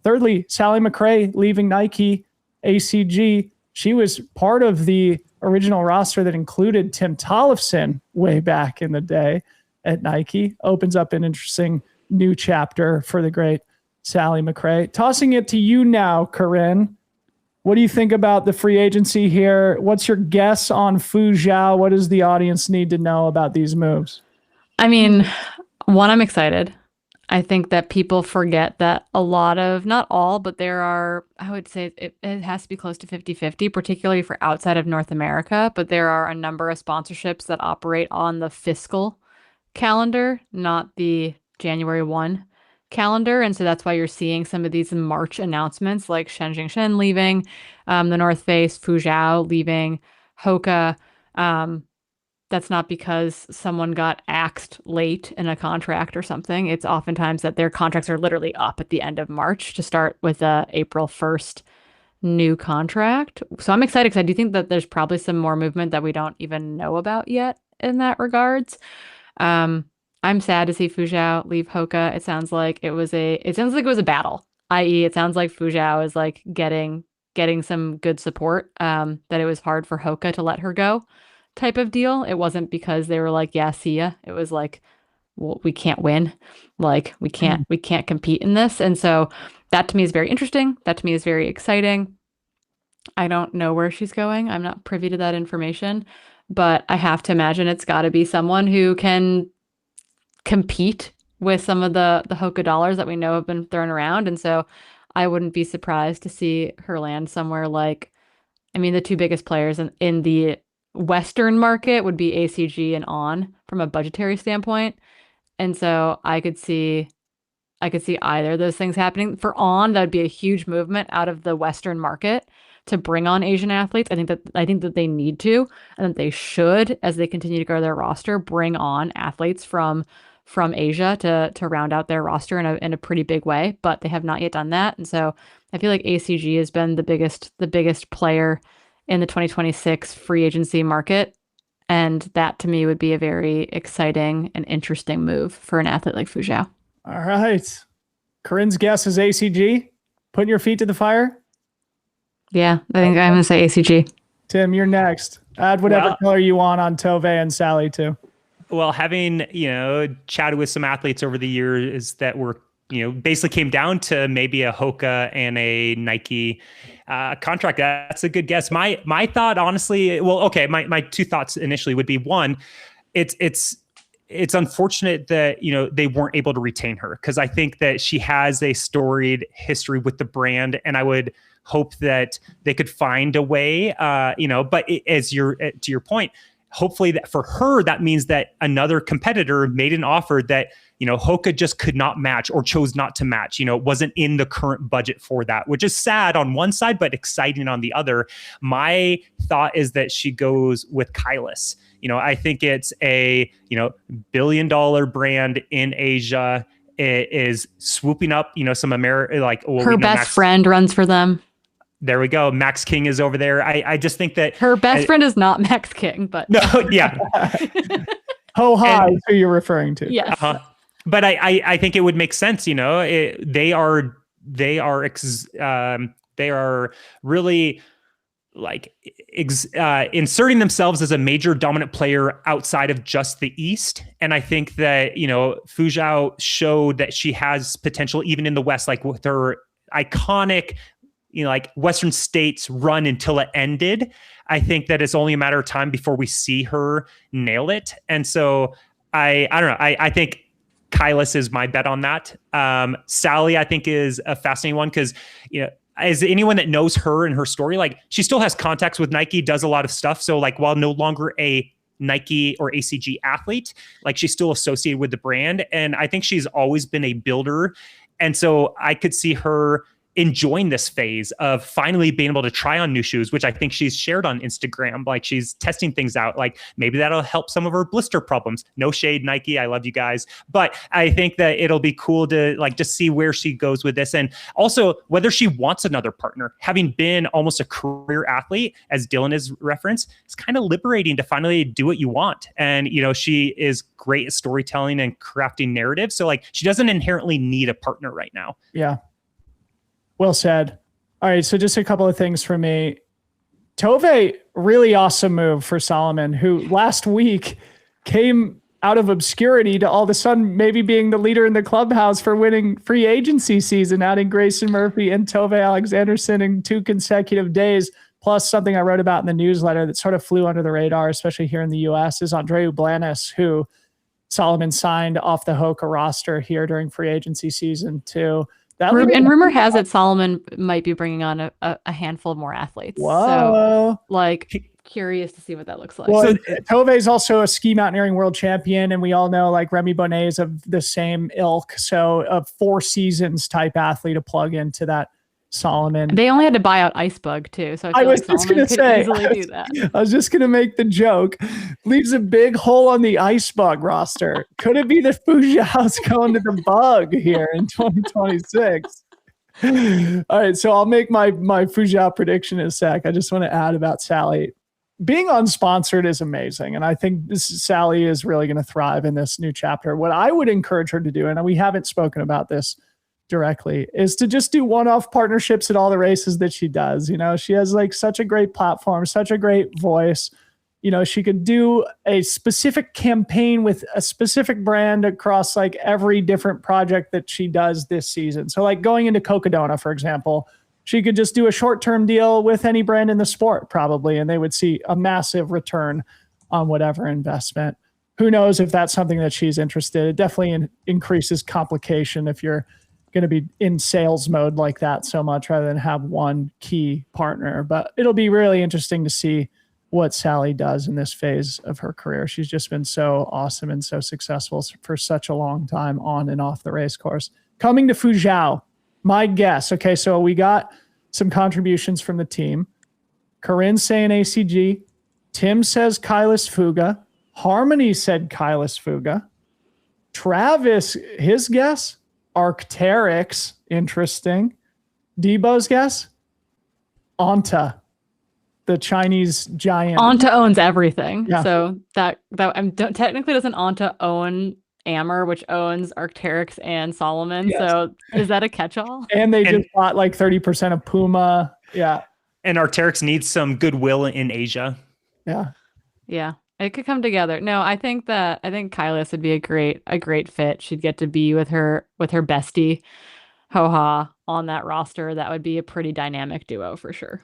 Thirdly, Sally McRae leaving Nike ACG. She was part of the original roster that included Tim Tollefson way back in the day at Nike. Opens up an interesting new chapter for the great Sally McRae. Tossing it to you now, Corrine. What do you think about the free agency here? What's your guess on Fuzhao? What does the audience need to know about these moves? I mean, one, I'm excited. I think that people forget that a lot of, not all, but there are, I would say it has to be close to 50-50, particularly for outside of North America. But there are a number of sponsorships that operate on the fiscal calendar, not the January 1 calendar. And so that's why you're seeing some of these March announcements like Shen Jingchen leaving the North Face, Fuzhao leaving Hoka. That's not because someone got axed late in a contract or something. It's oftentimes that their contracts are literally up at the end of March to start with a April 1st new contract. So I'm excited because I do think that there's probably some more movement that we don't even know about yet in that regards. I'm sad to see Fuzhao leave Hoka. It sounds like it was a battle, i.e. it sounds like Fuzhao is like getting some good support, that it was hard for Hoka to let her go type of deal. It wasn't because they were like, yeah, see ya. It was like, well, we can't win. Like we can't compete in this. And so that to me is very interesting. That to me is very exciting. I don't know where she's going. I'm not privy to that information, but I have to imagine it's got to be someone who can compete with some of the Hoka dollars that we know have been thrown around. And so I wouldn't be surprised to see her land somewhere like, I mean, the 2 biggest players in the Western market would be ACG and On from a budgetary standpoint. And so I could see either of those things happening. For On, that would be a huge movement out of the Western market to bring on Asian athletes. I think that they need to, and that they should, as they continue to grow their roster, bring on athletes from Asia to round out their roster in a pretty big way, but they have not yet done that. And so I feel like ACG has been the biggest player in the 2026 free agency market. And that to me would be a very exciting and interesting move for an athlete like Fuzhao. All right. Corinne's guess is ACG. Putting your feet to the fire? Yeah, I think I'm going to say ACG. Tim, you're next. Add whatever color you want on Tove and Sally too. Well, having, chatted with some athletes over the years that were, basically came down to maybe a Hoka and a Nike contract. That's a good guess. My thought, honestly, my 2 thoughts initially would be, one, it's unfortunate that, they weren't able to retain her, because I think that she has a storied history with the brand, and I would hope that they could find a way, but to your point, hopefully that for her, that means that another competitor made an offer that, Hoka just could not match or chose not to match, wasn't in the current budget for that, which is sad on one side, but exciting on the other. My thought is that she goes with Kailis. I think it's a, $1 billion brand in Asia. It is swooping up, some her best friend runs for them. There we go. Max King is over there. I just think that her best friend is not Max King, but no, yeah. Ho Ha is who you're referring to. Yes. But I think it would make sense. They are really inserting themselves as a major dominant player outside of just the East. And I think that, Fuzhao showed that she has potential even in the West, like with her iconic, Western States run until it ended. I think that it's only a matter of time before we see her nail it. And so I don't know. I think Kailis is my bet on that. Sally, I think, is a fascinating one because, as anyone that knows her and her story, she still has contacts with Nike, does a lot of stuff. So while no longer a Nike or ACG athlete, she's still associated with the brand. And I think she's always been a builder. And so I could see her enjoying this phase of finally being able to try on new shoes, which I think she's shared on Instagram. She's testing things out. Maybe that'll help some of her blister problems. No shade, Nike. I love you guys. But I think that it'll be cool to just see where she goes with this. And also whether she wants another partner. Having been almost a career athlete, as Dylan has referenced, it's kind of liberating to finally do what you want. And, she is great at storytelling and crafting narrative. So she doesn't inherently need a partner right now. Yeah. Well said. All right, so just a couple of things for me. Tove, really awesome move for Solomon, who last week came out of obscurity to all of a sudden maybe being the leader in the clubhouse for winning free agency season, adding Grayson Murphy and Tove Alexandersson in 2 consecutive days. Plus something I wrote about in the newsletter that sort of flew under the radar, especially here in the US, is Andreu Blanes, who Solomon signed off the Hoka roster here during free agency season too. And rumor has it Solomon might be bringing on a handful more athletes. Whoa. So, curious to see what that looks like. Well, Tove is also a ski mountaineering world champion, and we all know Remy Bonnet is of the same ilk. So a 4 seasons type athlete to plug into that Solomon. They only had to buy out Icebug too, so I was just going to say easily do that. I was just going to make the joke. Leaves a big hole on the Icebug roster. Could it be the Fuzhao's going to the bug here in 2026? All right, so I'll make my Fuzhao prediction in a sec. I just want to add about Sally. Being unsponsored is amazing, and I think Sally is really going to thrive in this new chapter. What I would encourage her to do, and we haven't spoken about this directly, is to just do one-off partnerships at all the races that she does. She has such a great platform, such a great voice. She could do a specific campaign with a specific brand across every different project that she does this season. So going into Cocodona, for example, she could just do a short-term deal with any brand in the sport probably, and they would see a massive return on whatever investment. Who knows if that's something that she's interested in. It definitely increases complication if you're going to be in sales mode like that so much rather than have one key partner. But it'll be really interesting to see what Sally does in this phase of her career. She's just been so awesome and so successful for such a long time on and off the race course. Coming to Fuzhao, my guess. Okay, so we got some contributions from the team. Corrine saying ACG. Tim says Kailis Fuga. Harmony said Kailis Fuga. Travis, his guess, Arc'teryx, interesting. Debo's guess, Anta, the Chinese giant. Anta owns everything. Yeah. So that technically doesn't Anta own Amber, which owns Arc'teryx and Solomon. Yes. So is that a catch-all? And they just bought 30% of Puma. Yeah. And Arc'teryx needs some goodwill in Asia. Yeah. Yeah. It could come together. No, I think Kailis would be a great fit. She'd get to be with her bestie, Ho-Ha, on that roster. That would be a pretty dynamic duo for sure.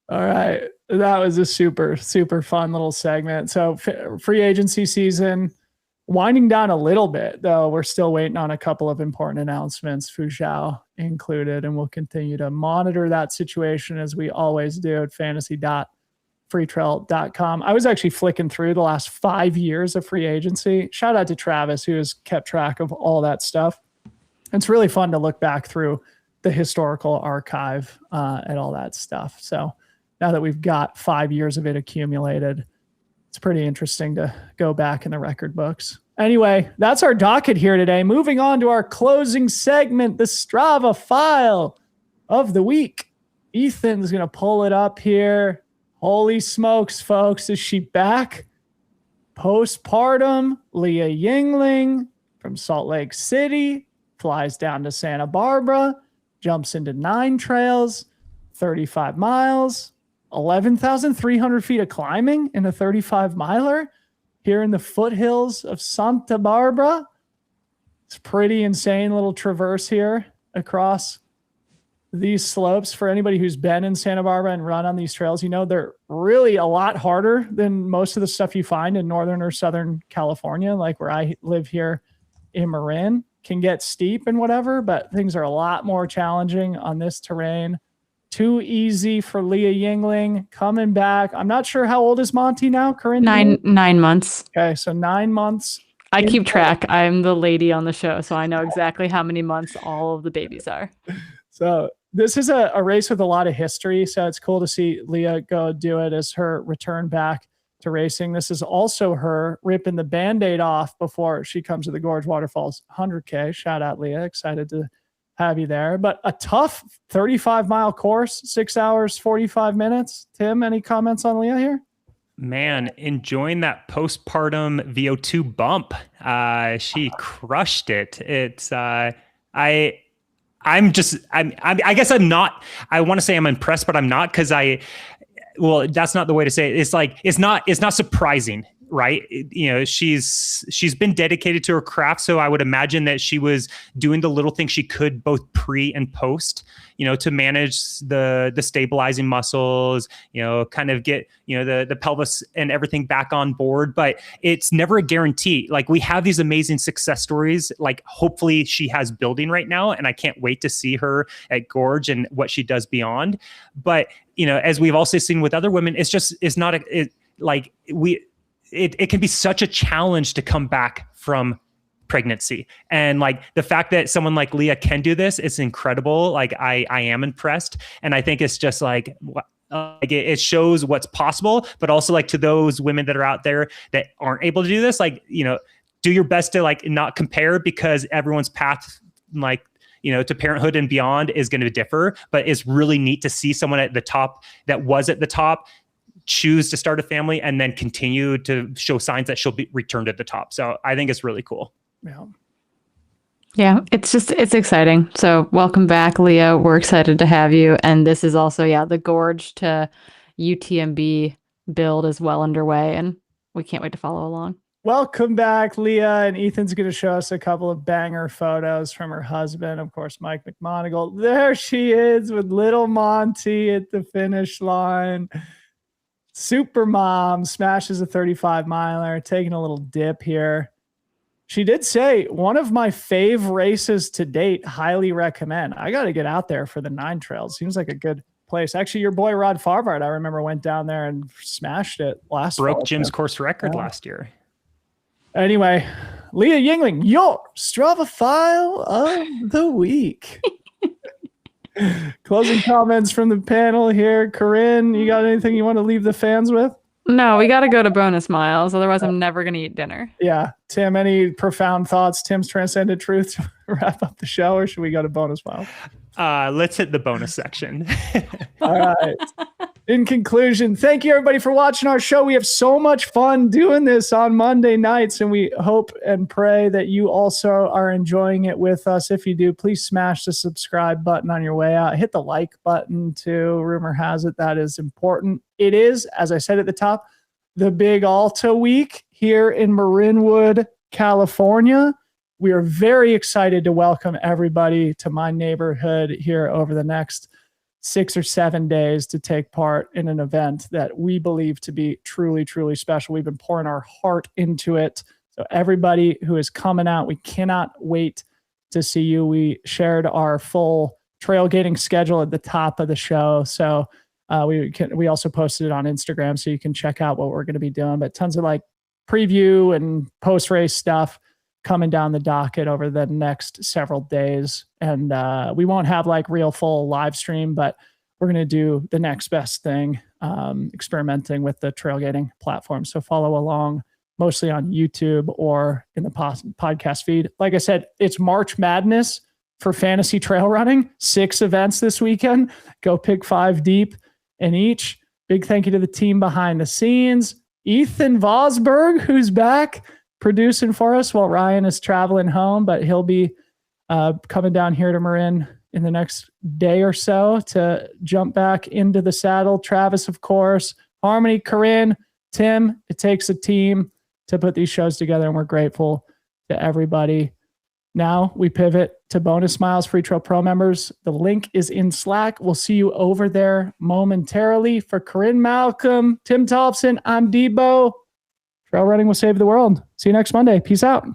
All right. That was a super, super fun little segment. So free agency season winding down a little bit, though. We're still waiting on a couple of important announcements, Fuzhao included, and we'll continue to monitor that situation as we always do at fantasy.freetrail.com. I was actually flicking through the last 5 years of free agency. Shout out to Travis, who has kept track of all that stuff. It's really fun to look back through the historical archive and all that stuff. So now that we've got 5 years of it accumulated, it's pretty interesting to go back in the record books. Anyway, that's our docket here today. Moving on to our closing segment, the Strava file of the week. Ethan's going to pull it up here. Holy smokes, folks. Is she back? Postpartum, Leah Yingling from Salt Lake City flies down to Santa Barbara, jumps into 9 trails, 35 miles, 11,300 feet of climbing in a 35 miler here in the foothills of Santa Barbara. It's pretty insane little traverse here across these slopes. For anybody who's been in Santa Barbara and run on these trails, you know, they're really a lot harder than most of the stuff you find in Northern or Southern California, like where I live here in Marin. Can get steep and whatever, but things are a lot more challenging on this terrain. Too easy for Leah Yingling coming back. I'm not sure how old is Monty now, Corrine? 9 months. Okay, so 9 months. I keep track. I'm the lady on the show, so I know exactly how many months all of the babies are. So this is a race with a lot of history, so it's cool to see Leah go do it as her return back to racing. This is also her ripping the Band-Aid off before she comes to the Gorge Waterfalls 100K. Shout out, Leah. Excited to have you there. But a tough 35-mile course, 6 hours, 45 minutes. Tim, any comments on Leah here? Man, enjoying that postpartum VO2 bump. She crushed it. It's I guess I'm not, I want to say I'm impressed, but I'm not, because well, that's not the way to say it. It's like, it's not surprising, right? You know, she's been dedicated to her craft. So I would imagine that she was doing the little things she could both pre and post, you know, to manage the stabilizing muscles, you know, kind of get, you know, the pelvis and everything back on board. But it's never a guarantee. Like, we have these amazing success stories, like hopefully she has building right now. And I can't wait to see her at Gorge and what she does beyond. But, you know, as we've also seen with other women, it's not it can be such a challenge to come back from pregnancy. And like the fact that someone like Leah can do this, it's incredible. Like I am impressed. And I think it's just like it shows what's possible, but also like to those women that are out there that aren't able to do this, like, you know, do your best to like not compare, because everyone's path, like, you know, to parenthood and beyond is going to differ. But it's really neat to see someone at the top that was at the top choose to start a family and then continue to show signs that she'll be returned at the top. So I think it's really cool. Yeah, it's exciting. So welcome back, Leah. We're excited to have you. And this is also, the Gorge to UTMB build is well underway, and we can't wait to follow along. Welcome back, Leah. And Ethan's going to show us a couple of banger photos from her husband, of course, Mike McMonagle. There she is with little Monty at the finish line. Super mom smashes a 35 miler, taking a little dip here. She did say, one of my fave races to date, highly recommend. I got to get out there for the 9 trails. Seems like a good place. Actually, your boy Rod Farvard, I remember, went down there and smashed it last fall. Broke Jim's course record last year. Anyway, Leah Yingling, your Strava file of the week. Closing comments from the panel here. Corinne, you got anything you want to leave the fans with? No, we got to go to bonus miles. Otherwise, I'm never going to eat dinner. Yeah. Tim, any profound thoughts? Tim's transcended truth to wrap up the show, or should we go to bonus miles? Let's hit the bonus section. All right. In conclusion, thank you everybody for watching our show. We have so much fun doing this on Monday nights, and we hope and pray that you also are enjoying it with us. If you do, please smash the subscribe button on your way out. Hit the like button too. Rumor has it that is important. It is, as I said at the top, the Big Alta week here in Marinwood, California. We are very excited to welcome everybody to my neighborhood here over the next 6 or 7 days to take part in an event that we believe to be truly, truly special. We've been pouring our heart into it. So everybody who is coming out, we cannot wait to see you. We shared our full trailgating schedule at the top of the show. So we also posted it on Instagram, so you can check out what we're going to be doing. But tons of like preview and post-race stuff coming down the docket over the next several days. And we won't have like real full live stream, but we're going to do the next best thing, experimenting with the trailgating platform. So follow along mostly on YouTube or in the podcast feed. Like I said, it's March Madness for fantasy trail running. 6 events this weekend. Go pick 5 deep in each. Big thank you to the team behind the scenes. Ethan Vosberg, who's back producing for us while Ryan is traveling home, but he'll be coming down here to Marin in the next day or so to jump back into the saddle. Travis, of course, Harmony, Corrine, Tim. It takes a team to put these shows together, and we're grateful to everybody. Now we pivot to bonus miles, Freetrail Pro members. The link is in Slack. We'll see you over there momentarily. For Corrine, Malcolm, Tim Tollefson, I'm Debo. Trail running will save the world. See you next Monday. Peace out.